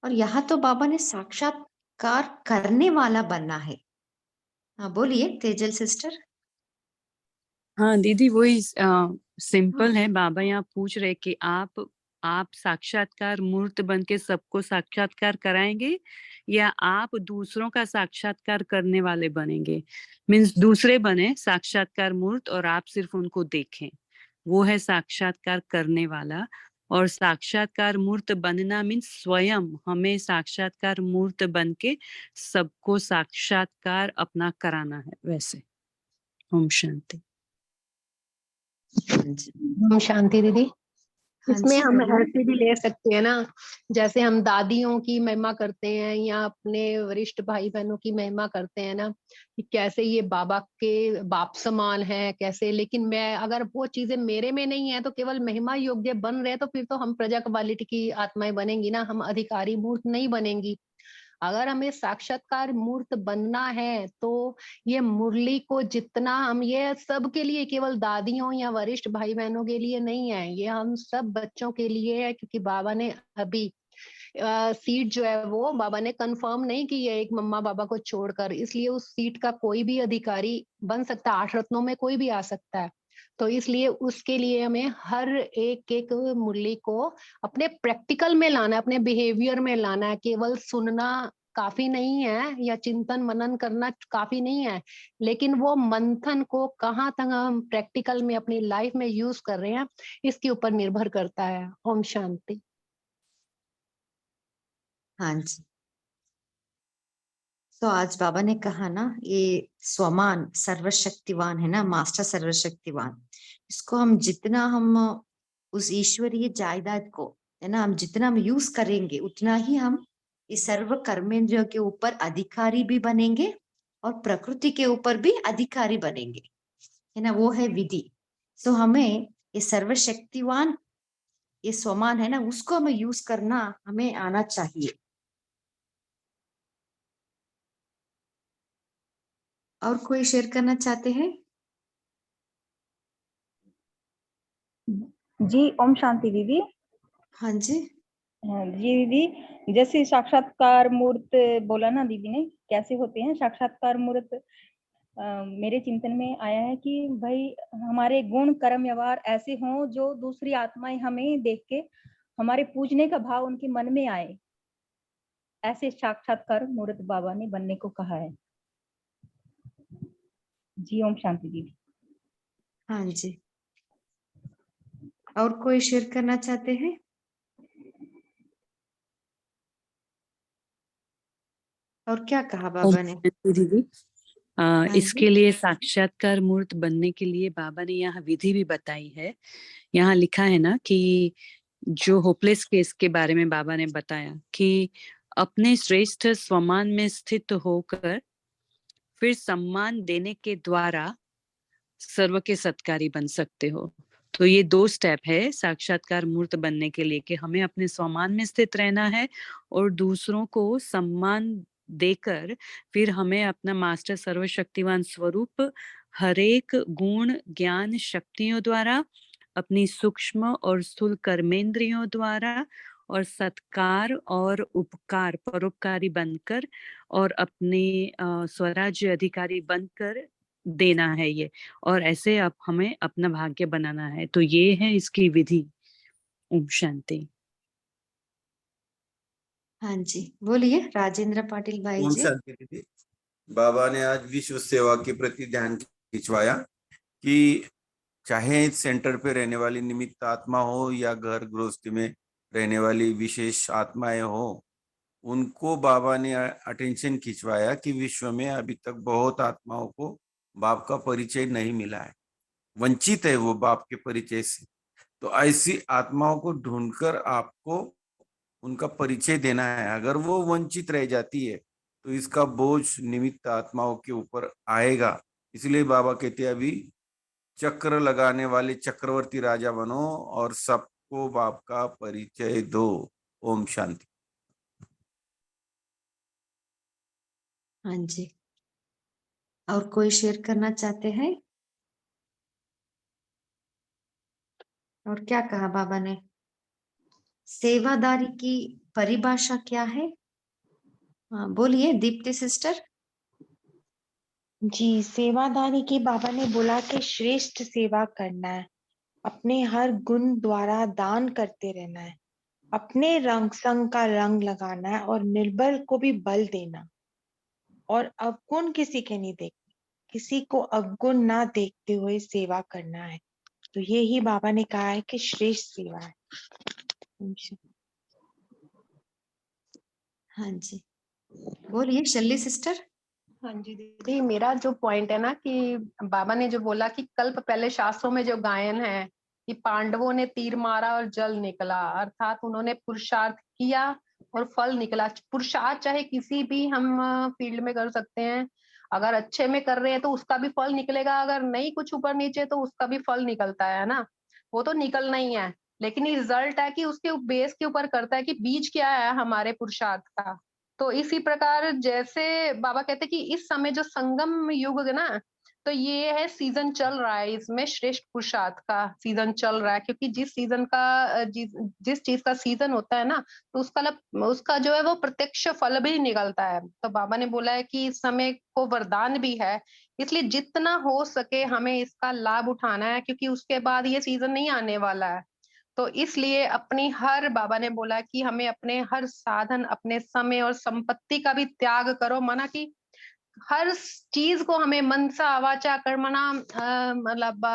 और यहाँ तो बाबा ने साक्षात्कार करने वाला बनना है। हाँ बोलिए तेजल सिस्टर। हाँ दीदी, वही सिंपल है। बाबा यहाँ पूछ रहे कि आप साक्षात्कार मूर्त बन के सबको साक्षात्कार कराएंगे या आप दूसरों का साक्षात्कार करने वाले बनेंगे। मीन्स दूसरे बने साक्षात्कार मूर्त और आप सिर्फ उनको देखें, वो है साक्षात्कार करने वाला। और साक्षात्कार मूर्त बनना मीन्स स्वयं हमें साक्षात्कार मूर्त बन के सबको साक्षात्कार अपना कराना है। वैसे ओम शांति। ओम शांति दीदी। हाँ इसमें जी, हम बोलिए। ऐसे भी ले सकते हैं ना, जैसे हम दादियों की महिमा करते हैं या अपने वरिष्ठ भाई बहनों की महिमा करते हैं ना, कि कैसे ये बाबा के बाप समान है कैसे, लेकिन मैं अगर वो चीजें मेरे में नहीं है तो केवल महिमा योग्य बन रहे, तो फिर तो हम प्रजा क्वालिटी की आत्माएं बनेंगी ना, हम अधिकारी मूर्त नहीं बनेंगी। अगर हमें साक्षात्कार मूर्त बनना है तो ये मुरली को जितना हम, ये सब के लिए, केवल दादियों या वरिष्ठ भाई बहनों के लिए नहीं है, ये हम सब बच्चों के लिए है। क्योंकि बाबा ने अभी सीट जो है वो बाबा ने कंफर्म नहीं की है एक मम्मा बाबा को छोड़कर, इसलिए उस सीट का कोई भी अधिकारी बन सकता है, 8 रत्नों में कोई भी आ सकता है। तो इसलिए उसके लिए हमें हर एक एक मुरली को अपने प्रैक्टिकल में लाना है, अपने बिहेवियर में लाना है। केवल सुनना काफी नहीं है या चिंतन मनन करना काफी नहीं है, लेकिन वो मंथन को कहाँ तक हम प्रैक्टिकल में अपनी लाइफ में यूज कर रहे हैं, इसके ऊपर निर्भर करता है। ओम शांति। हाँ जी, तो आज बाबा ने कहा ना, ये स्वमान सर्वशक्तिवान है ना, मास्टर सर्वशक्तिवान। इसको हम जितना हम उस ईश्वरीय जायदाद को है ना, हम जितना हम यूज करेंगे उतना ही हम इस सर्व कर्मेंद्रियों के ऊपर अधिकारी भी बनेंगे और प्रकृति के ऊपर भी अधिकारी बनेंगे, है ना। वो है विधि। सो हमें ये सर्वशक्तिवान, ये स्वमान है ना, उसको हमें यूज करना हमें आना चाहिए। और कोई शेयर करना चाहते हैं? जी ओम शांति दीदी। हाँ जी। जी दीदी, जैसे साक्षात्कार मूर्त बोला ना दीदी ने, कैसे होते हैं साक्षात्कार मूर्त। मेरे चिंतन में आया है कि भाई हमारे गुण कर्म व्यवहार ऐसे हों जो दूसरी आत्माएं हमें देख के हमारे पूजने का भाव उनके मन में आए, ऐसे साक्षात्कार मूर्त बाबा ने बनने को कहा है। जी ओम शांति दीदी। हाँ जी, और कोई शेयर करना चाहते हैं? और क्या कहा बाबा ने? दीदी हाँ इसके जी। लिए साक्षात्कार मूर्त बनने के लिए बाबा ने यहाँ विधि भी बताई है। यहाँ लिखा है ना कि जो होपलेस केस के बारे में बाबा ने बताया कि अपने श्रेष्ठ स्वमान में स्थित होकर फिर सम्मान देने के द्वारा सर्व के सत्कारी बन सकते हो। तो ये 2 स्टेप है साक्षात्कार मूर्त बनने के लिए कि हमें अपने स्वमान में स्थित रहना है और दूसरों को सम्मान देकर फिर हमें अपना मास्टर सर्वशक्तिवान स्वरूप हर एक गुण, ज्ञान, शक्तियों द्वारा, अपनी सूक्ष्म और स्थूल कर्मेंद्रियों द्वारा और सत्कार और उपकार, परोपकारी बनकर और अपने स्वराज्य अधिकारी बनकर देना है ये। और ऐसे अब हमें अपना भाग्य बनाना है। तो ये है इसकी विधि। ओम शांति। हाँ जी, बोलिए राजेंद्र पाटिल भाई ओम जी। शांति दीदी। बाबा ने आज विश्व सेवा के प्रति ध्यान खिंचवाया कि चाहे सेंटर पे रहने वाली निमित्त आत्मा हो या घर गृहस्थी में रहने वाली विशेष आत्माएं हो, उनको बाबा ने अटेंशन खिंचवाया कि विश्व में अभी तक बहुत आत्माओं को बाप का परिचय नहीं मिला है, वंचित है वो बाप के परिचय से। तो ऐसी आत्माओं को ढूंढकर आपको उनका परिचय देना है। अगर वो वंचित रह जाती है तो इसका बोझ निमित्त आत्माओं के ऊपर आएगा। इसलिए बाबा कहते हैं अभी चक्र लगाने वाले चक्रवर्ती राजा बनो और सबको बाप का परिचय दो। ओम शांति। हाँ जी, और कोई शेयर करना चाहते हैं? और क्या कहा बाबा ने? सेवादारी की परिभाषा क्या है? हाँ बोलिए दीप्ति सिस्टर। जी, सेवादारी की बाबा ने बोला कि श्रेष्ठ सेवा करना है, अपने हर गुण द्वारा दान करते रहना है, अपने रंग संग का रंग लगाना है और निर्बल को भी बल देना, और अवगुण किसी के नहीं देखने, किसी को अवगुण ना देखते हुए सेवा करना है। तो ये ही बाबा ने कहा है कि श्रेष्ठ सेवा है। हाँ जी, बोलिए शल्ली सिस्टर। हाँ जी दीदी, मेरा जो पॉइंट है ना कि बाबा ने जो बोला कि कल्प पहले शास्त्रों में जो गायन है कि पांडवों ने तीर मारा और जल निकला, अर्थात उन्होंने पुरुषार्थ किया और फल निकला। पुरुषार्थ चाहे किसी भी हम फील्ड में कर सकते हैं, अगर अच्छे में कर रहे हैं तो उसका भी फल निकलेगा, अगर नहीं कुछ ऊपर नीचे तो उसका भी फल निकलता है ना, वो तो निकलना ही है। लेकिन ये रिजल्ट है कि उसके बेस के ऊपर करता है कि बीज क्या है हमारे पुरुषार्थ का। तो इसी प्रकार जैसे बाबा कहते हैं कि इस समय जो संगम युग है ना, तो ये है सीजन चल रहा है, इसमें श्रेष्ठ पुरुषार्थ का सीजन चल रहा है, क्योंकि जिस सीजन का जिस चीज का सीजन होता है ना, तो उसका जो है वो प्रत्यक्ष फल भी निकलता है। तो बाबा ने बोला है कि इस समय को वरदान भी है, इसलिए जितना हो सके हमें इसका लाभ उठाना है, क्योंकि उसके बाद ये सीजन नहीं आने वाला है। तो इसलिए अपनी हर बाबा ने बोला कि हमें अपने हर साधन, अपने समय और संपत्ति का भी त्याग करो, माना कि हर चीज को हमें मनसा वाचा कर्मणा मतलब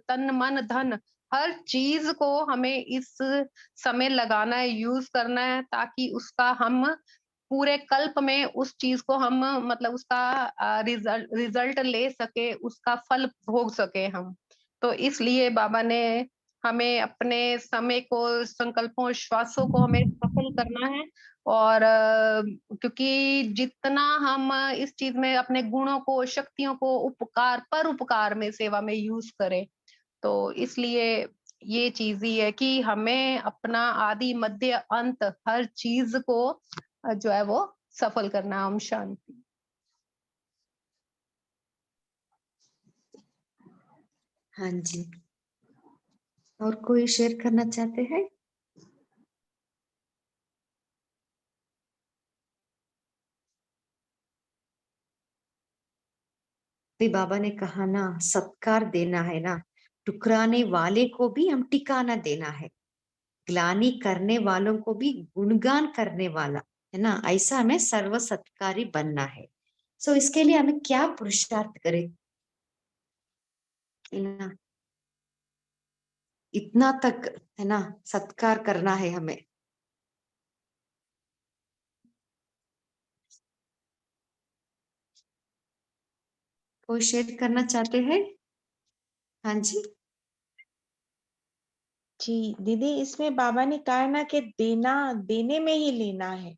तन मन धन, हर चीज को हमें इस समय लगाना है, यूज करना है, ताकि उसका हम पूरे कल्प में उस चीज को हम मतलब उसका रिजल्ट ले सके, उसका फल भोग सके हम। तो इसलिए बाबा ने हमें अपने समय को, संकल्पों, श्वासों को हमें सफल करना है। और क्योंकि जितना हम इस चीज में अपने गुणों को, शक्तियों को पर उपकार में, सेवा में यूज करें, तो इसलिए ये चीज ही है कि हमें अपना आदि मध्य अंत हर चीज को जो है वो सफल करना। ओम शांति। हाँ जी, और कोई शेयर करना चाहते हैं? भी बाबा ने कहा ना, सत्कार देना है ना, ठुकराने वाले को भी हम ठिकाना देना है, ग्लानि करने वालों को भी गुणगान करने वाला है ना, ऐसा हमें सर्व सत्कारी बनना है। सो इसके लिए हमें क्या पुरुषार्थ करें ना, इतना तक है ना, सत्कार करना है हमें। कोई शेयर करना चाहते हैं? हाँ जी। जी दीदी, इसमें बाबा ने कहा ना कि देना देने में ही लेना है।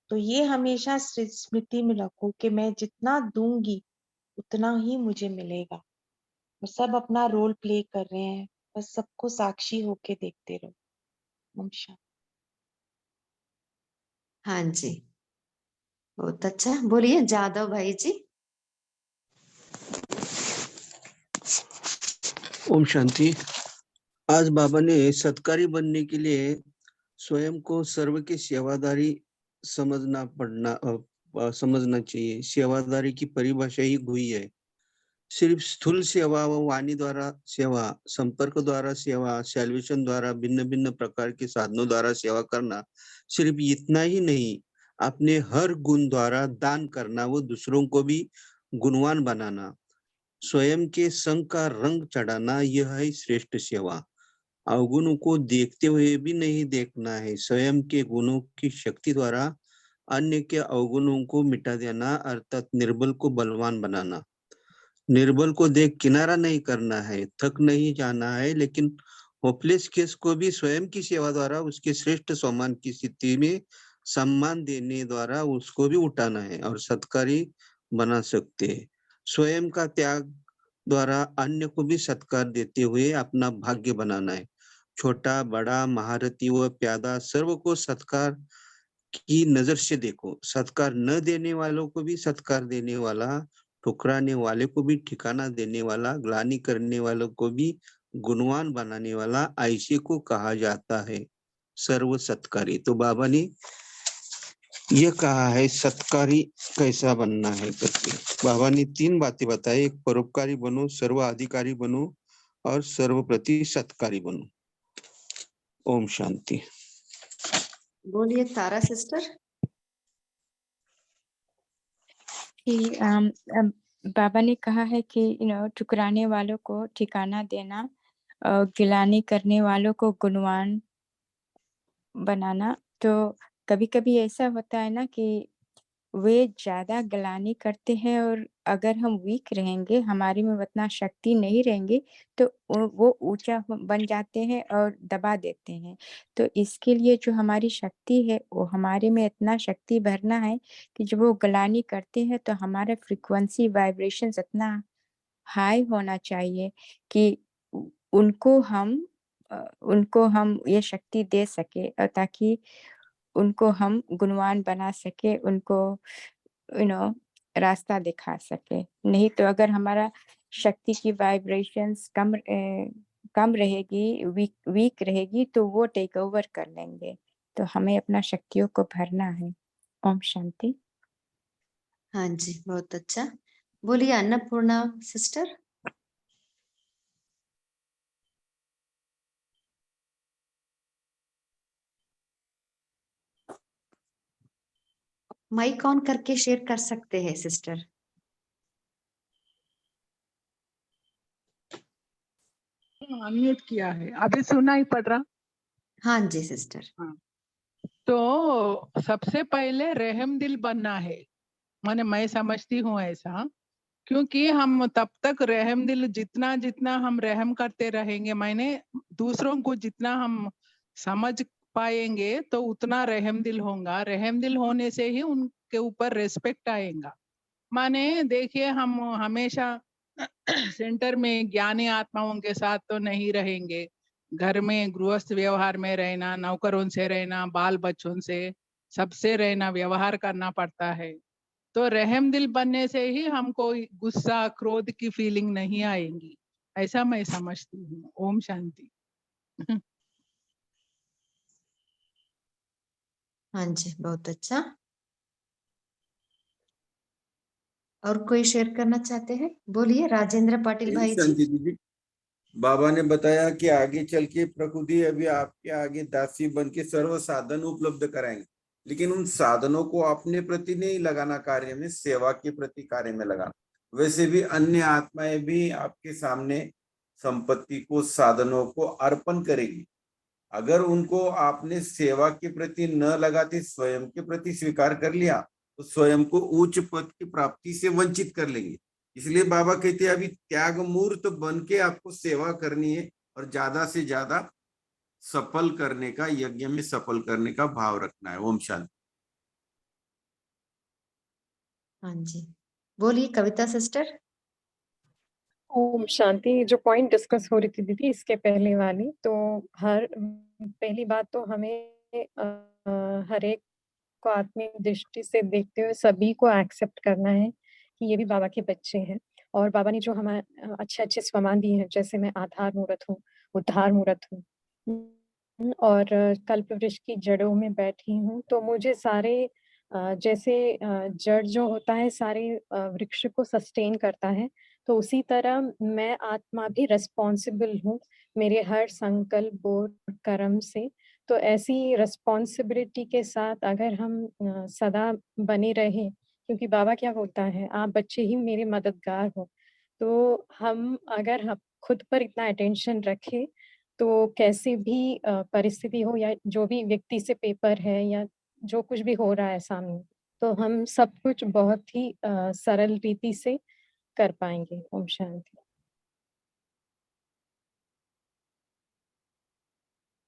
तो ये हमेशा स्मृति में रखो कि मैं जितना दूंगी उतना ही मुझे मिलेगा। और सब अपना रोल प्ले कर रहे हैं, बस सबको साक्षी होके देखते रहो। ओम शांति। हाँ जी, बहुत अच्छा। बोलिए जादव भाई जी। ओम शांति। आज बाबा ने सत्कारी बनने के लिए स्वयं को सर्व की सेवादारी समझना चाहिए। सेवादारी की परिभाषा ही हुई है सिर्फ स्थूल सेवा व वाणी द्वारा सेवा, संपर्क द्वारा सेवा, सैल्वेशन द्वारा भिन्न भिन्न प्रकार के साधनों द्वारा सेवा करना। सिर्फ इतना ही नहीं, अपने हर गुण द्वारा दान करना व दूसरों को भी गुणवान बनाना, स्वयं के संग का रंग चढ़ाना, यह है श्रेष्ठ सेवा। अवगुणों को देखते हुए भी नहीं देखना है, स्वयं के गुणों की शक्ति द्वारा अन्य के अवगुणों को मिटा देना, अर्थात निर्बल को बलवान बनाना। निर्बल को देख किनारा नहीं करना है, थक नहीं जाना है, लेकिन होपलेस केस को भी स्वयं की सेवा द्वारा उसके श्रेष्ठ सम्मान की स्थिति में सम्मान देने द्वारा उसको भी उठाना है और सत्कारी बना सकते हैं। स्वयं का त्याग द्वारा अन्य को भी सत्कार देते हुए अपना भाग्य बनाना है। छोटा बड़ा महारथी व प्यादा सर्व को सत्कार की नजर से देखो। सत्कार न देने वालों को भी सत्कार देने वाला, ठुकराने वाले को भी ठिकाना देने वाला, ग्लानि करने वालों को भी गुणवान बनाने वाला, ऐसे को कहा जाता है सर्व सत्कारी। तो बाबा ने ये कहा है सत्कारी कैसा बनना है करके। बाबा ने 3 बातें बताई, एक परोपकारी बनो, सर्व अधिकारी बनो और सर्वप्रति सत्कारी बनो। ओम शांति। बोलिए तारा सिस्टर। कि बाबा ने कहा है कि ठुकराने वालों को ठिकाना देना और गिलानी करने वालों को गुणवान बनाना। तो कभी कभी ऐसा होता है ना कि वे ज्यादा गिलानी करते हैं और अगर हम वीक रहेंगे, हमारे में उतना शक्ति नहीं रहेंगे, तो वो ऊंचा बन जाते हैं और दबा देते हैं। तो इसके लिए जो हमारी शक्ति है, वो हमारे में इतना शक्ति भरना है कि जब वो गिलानी करते हैं तो हमारा फ्रीक्वेंसी वाइब्रेशंस इतना हाई होना चाहिए कि उनको हम ये शक्ति दे सके, और ताकि उनको हम गुणवान बना सके, उनको रास्ता दिखा सके। नहीं तो अगर हमारा शक्ति की वाइब्रेशंस कम रहेगी, वीक रहेगी, तो वो टेक ओवर कर लेंगे। तो हमें अपना शक्तियों को भरना है। ओम शांति। हाँ जी, बहुत अच्छा। बोलिए अन्नपूर्णा सिस्टर। माइक ऑन करके शेयर कर सकते हैं सिस्टर। अनम्यूट किया है, अभी सुना ही पड़ रहा। हाँ जी सिस्टर। हाँ। तो सबसे पहले रहम दिल बनना है, माने मैं समझती हूँ ऐसा, क्योंकि हम तब तक रहम दिल जितना जितना हम रहम करते रहेंगे, माने दूसरों को जितना हम समझ पाएंगे तो उतना रहम दिल होगा। रहम दिल होने से ही उनके ऊपर रेस्पेक्ट आएगा। माने देखिए, हम हमेशा सेंटर में ज्ञानी आत्माओं के साथ तो नहीं रहेंगे, घर में गृहस्थ व्यवहार में रहना, नौकरों से रहना, बाल बच्चों से, सबसे रहना, व्यवहार करना पड़ता है। तो रहम दिल बनने से ही हमको गुस्सा क्रोध की फीलिंग नहीं आएंगी, ऐसा मैं समझती हूँ। ओम शांति। हाँ जी, बहुत अच्छा। और कोई शेयर करना चाहते हैं? बोलिए राजेंद्र पाटिल भाई जी। शांति दीदी, बाबा ने बताया कि आगे चल के प्रकृति अभी आपके आगे दासी बन के सर्व साधन उपलब्ध कराएंगे, लेकिन उन साधनों को अपने प्रति नहीं लगाना, कार्य में, सेवा के प्रति कार्य में लगाना। वैसे भी अन्य आत्माएं भी आपके सामने संपत्ति को, साधनों को अर्पण करेगी। अगर उनको आपने सेवा के प्रति न लगाते, स्वयं के प्रति स्वीकार कर लिया, तो स्वयं को उच्च पद की प्राप्ति से वंचित कर लेंगे। इसलिए बाबा कहते हैं अभी त्याग मूर्त बन के आपको सेवा करनी है और ज्यादा से ज्यादा सफल करने का, यज्ञ में सफल करने का भाव रखना है। ओम शांति। हाँ जी, बोलिए कविता सिस्टर। ओम शांति। जो पॉइंट डिस्कस हो रही थी दीदी इसके पहले वाली, तो पहली बात तो हमें हर एक को आत्मिक दृष्टि से देखते हुए सभी को एक्सेप्ट करना है कि ये भी बाबा के बच्चे हैं, और बाबा ने जो हमें अच्छे स्वमान दिए हैं, जैसे मैं आधार मूर्त हूँ, उद्धार मूर्त हूँ, और कल्प वृक्ष की जड़ों में बैठी हूँ, तो मुझे सारे जैसे जड़ जो होता है सारे वृक्ष को सस्टेन करता है, तो उसी तरह मैं आत्मा भी रिस्पॉन्सिबल हूँ मेरे हर संकल्प बोध कर्म से। तो ऐसी रिस्पॉन्सिबिलिटी के साथ अगर हम सदा बने रहें, क्योंकि बाबा क्या बोलता है, आप बच्चे ही मेरे मददगार हो, तो हम अगर हम खुद पर इतना अटेंशन रखें, तो कैसे भी परिस्थिति हो या जो भी व्यक्ति से पेपर है या जो कुछ भी हो रहा है सामने, तो हम सब कुछ बहुत ही सरल रीति से कर पाएंगे। ओम शांति।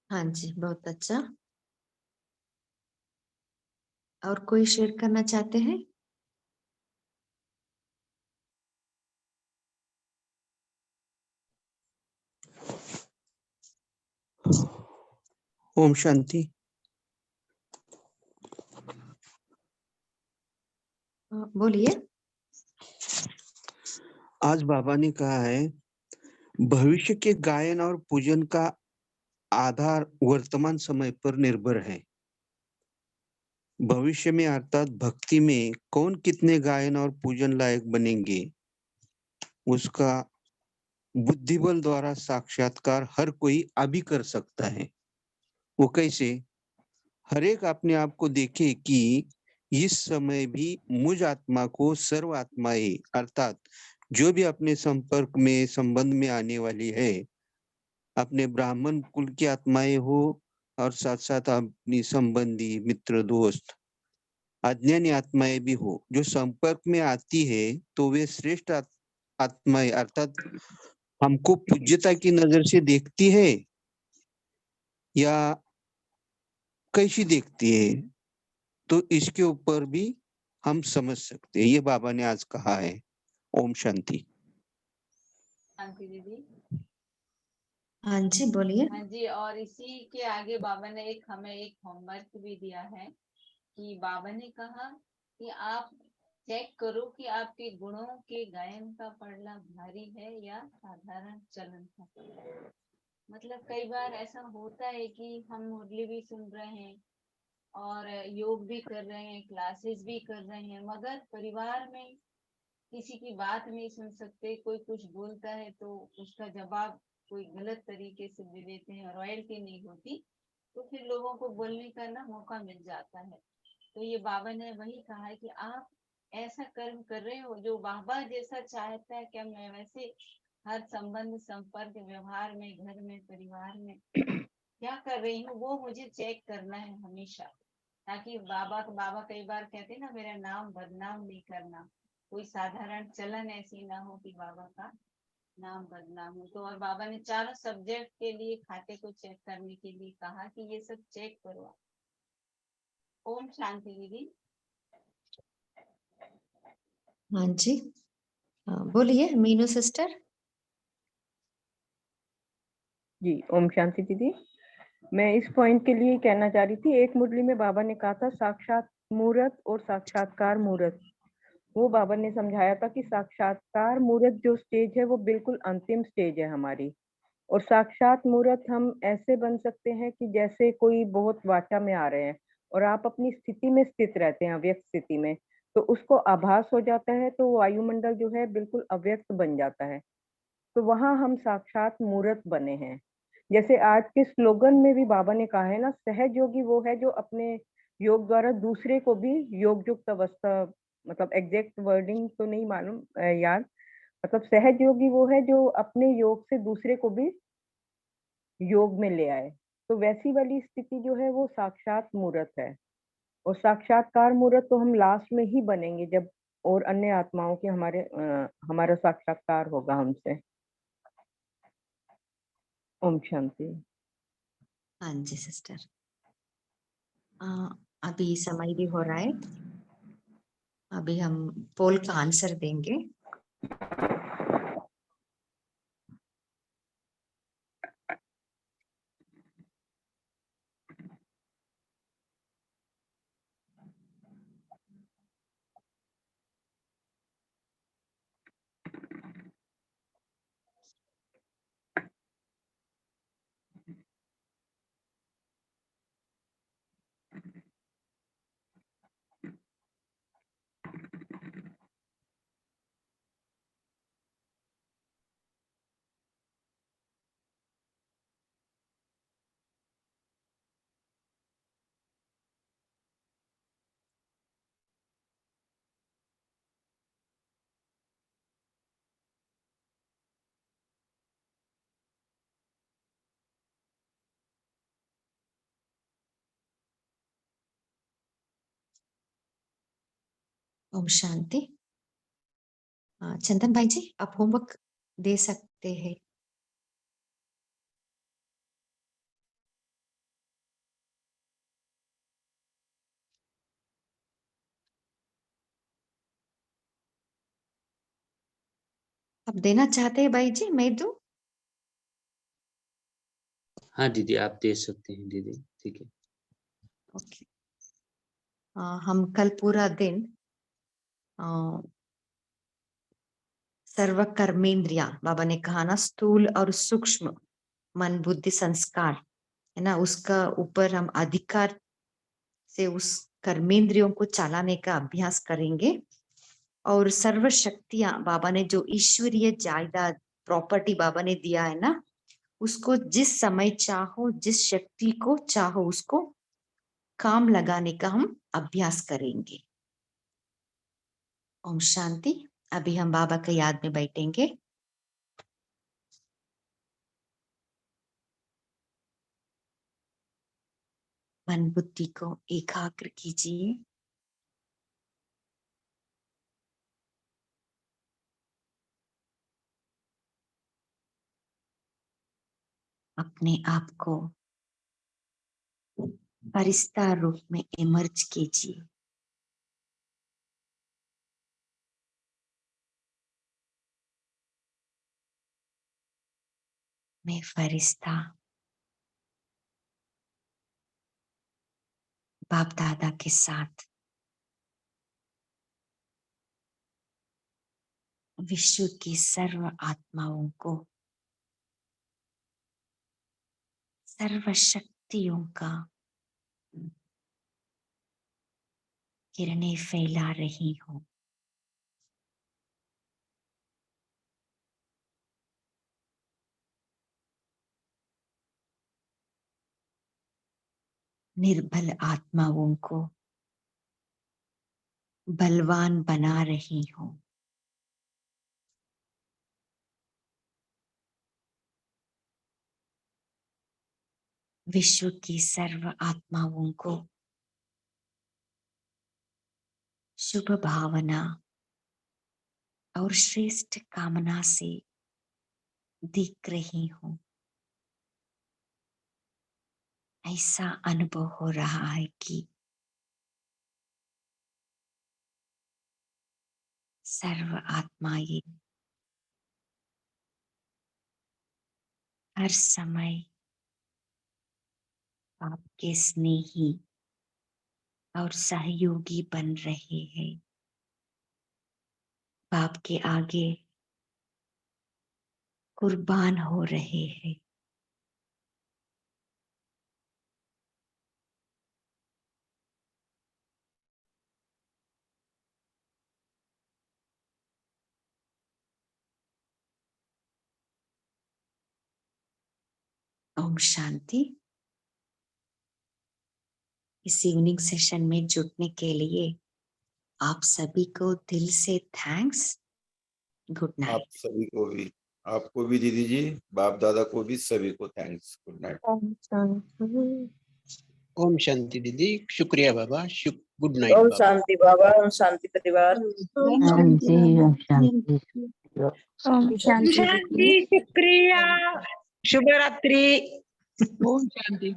हाँ जी, बहुत अच्छा। और कोई शेयर करना चाहते हैं? ओम शांति। बोलिए। आज बाबा ने कहा है, भविष्य के गायन और पूजन का आधार वर्तमान समय पर निर्भर है। भविष्य में अर्थात भक्ति में कौन कितने गायन और पूजन लायक बनेंगे, उसका बुद्धिबल द्वारा साक्षात्कार हर कोई अभी कर सकता है। वो कैसे? हर एक अपने आप को देखे कि इस समय भी मुझ आत्मा को सर्व आत्माएं अर्थात जो भी अपने संपर्क में संबंध में आने वाली है, अपने ब्राह्मण कुल की आत्माएं हो और साथ साथ अपनी संबंधी मित्र दोस्त अज्ञानी आत्माएं भी हो, जो संपर्क में आती है तो वे श्रेष्ठ आत्माएं अर्थात हमको पूज्यता की नजर से देखती है या कैसी देखती है, तो इसके ऊपर भी हम समझ सकते हैं। ये बाबा ने आज कहा है। ओम शांति। शांति दीदी। हाँ जी, बोलिए। हाँ जी, और इसी के आगे बाबा ने हमें एक होमवर्क भी दिया है कि बाबा ने कहा कि आप चेक करो कि आपके गुणों के गायन का पड़ना भारी है या साधारण चलन का पड़ना। मतलब कई बार ऐसा होता है कि हम मुरली भी सुन रहे हैं और योग भी कर रहे हैं, क्लासेस भी कर रहे हैं, मगर परिवार में किसी की बात नहीं सुन सकते। कोई कुछ बोलता है तो उसका जवाब कोई गलत तरीके से दे देते हैं, रॉयल्टी नहीं होती, तो फिर लोगों को बोलने का ना मौका मिल जाता है। तो ये बाबा ने वही कहा है कि आप ऐसा कर्म कर रहे हो जो बाबा जैसा चाहता है, क्या मैं वैसे हर संबंध संपर्क व्यवहार में घर में परिवार में क्या कर रही हूँ, वो मुझे चेक करना है हमेशा, ताकि बाबा कई बार कहते हैं ना, मेरा नाम बदनाम नहीं करना, कोई साधारण चलन ऐसी ना हो कि बाबा का नाम बदनाम हो। तो और बाबा ने चारों सब्जेक्ट के लिए खाते को चेक करने के लिए कहा कि ये सब चेक करो। ओम शांति दीदी। हाँ जी, बोलिए मीनू सिस्टर। जी ओम शांति दीदी। मैं इस पॉइंट के लिए कहना चाह रही थी, एक मुरली में बाबा ने कहा था साक्षात मूर्त और साक्षात्कार मूर्त। वो बाबा ने समझाया था कि साक्षात्कार मूर्त जो स्टेज है वो बिल्कुल अंतिम स्टेज है हमारी, और साक्षात मूर्त हम ऐसे बन सकते हैं कि जैसे कोई बहुत वाचा में आ रहे हैं और आप अपनी स्थिति में स्थित रहते हैं, अव्यक्त स्थिति में, तो उसको आभास हो जाता है, तो वायुमंडल जो है बिल्कुल अव्यक्त बन जाता है, तो वहां हम साक्षात मूर्त बने हैं। जैसे आज के स्लोगन में भी बाबा ने कहा है ना, सहज योगी वो है जो अपने योग द्वारा दूसरे को भी योग युक्त अवस्था, मतलब एग्जैक्ट वर्डिंग तो नहीं मालूम याद, मतलब सहज योगी वो है जो अपने योग से दूसरे को भी योग में ले आए। तो वैसी वाली स्थिति जो है वो साक्षात मूर्त है, और साक्षात्कार मूर्त तो हम लास्ट में ही बनेंगे जब और अन्य आत्माओं के हमारा साक्षात्कार होगा हमसे। ओम शांति। हाँ जी सिस्टर। अभी समय भी हो रहा है, अभी हम पोल का आंसर देंगे। ओम शांति। चंदन भाई जी, आप होमवर्क दे सकते हैं। आप देना चाहते हैं भाई जी, मैं दूं? हाँ दीदी, आप दे सकते हैं दीदी, ठीक है। ओके। हम कल पूरा दिन सर्व कर्मेंद्रिया, बाबा ने कहा ना, स्थूल और सूक्ष्म मन बुद्धि संस्कार है ना, उसका ऊपर हम अधिकार से उस कर्मेंद्रियों को चलाने का अभ्यास करेंगे। और सर्व शक्तियां, बाबा ने जो ईश्वरीय जायदाद प्रॉपर्टी बाबा ने दिया है ना, उसको जिस समय चाहो, जिस शक्ति को चाहो, उसको काम लगाने का हम अभ्यास करेंगे। ओम शांति। अभी हम बाबा के याद में बैठेंगे। मन बुद्धि को एकाग्र कीजिए। अपने आप को फरिश्ता रूप में इमर्ज कीजिए। मैं फरिश्ता बाप दादा के साथ विश्व की सर्व आत्माओं को सर्व शक्तियों का किरणें फैला रही हूं। निर्बल आत्माओं को बलवान बना रही हूं। विश्व की सर्व आत्माओं को शुभ भावना और श्रेष्ठ कामना से दिख रही हूं। ऐसा अनुभव हो रहा है कि सर्व आत्माएं हर समय आपके स्नेही और सहयोगी बन रहे हैं। बाप के आगे कुर्बान हो रहे हैं। ओम शांति। इस इवनिंग सेशन में जुड़ने के लिए आप सभी को दिल से थैंक्स। गुड आप नाइट। सभी को भी, आपको भी दीदी जी, बाप दादा को भी, सभी को थैंक्स। Good night. ओम शांति दीदी, शुक्रिया बाबा, गुड नाइट ओम बाबा। शांति बाबा, ओम शांति परिवार। ओम शांति, ओम शांति, ओम शांति। शुक्रिया, शुभ रात्रि। ओम शांति।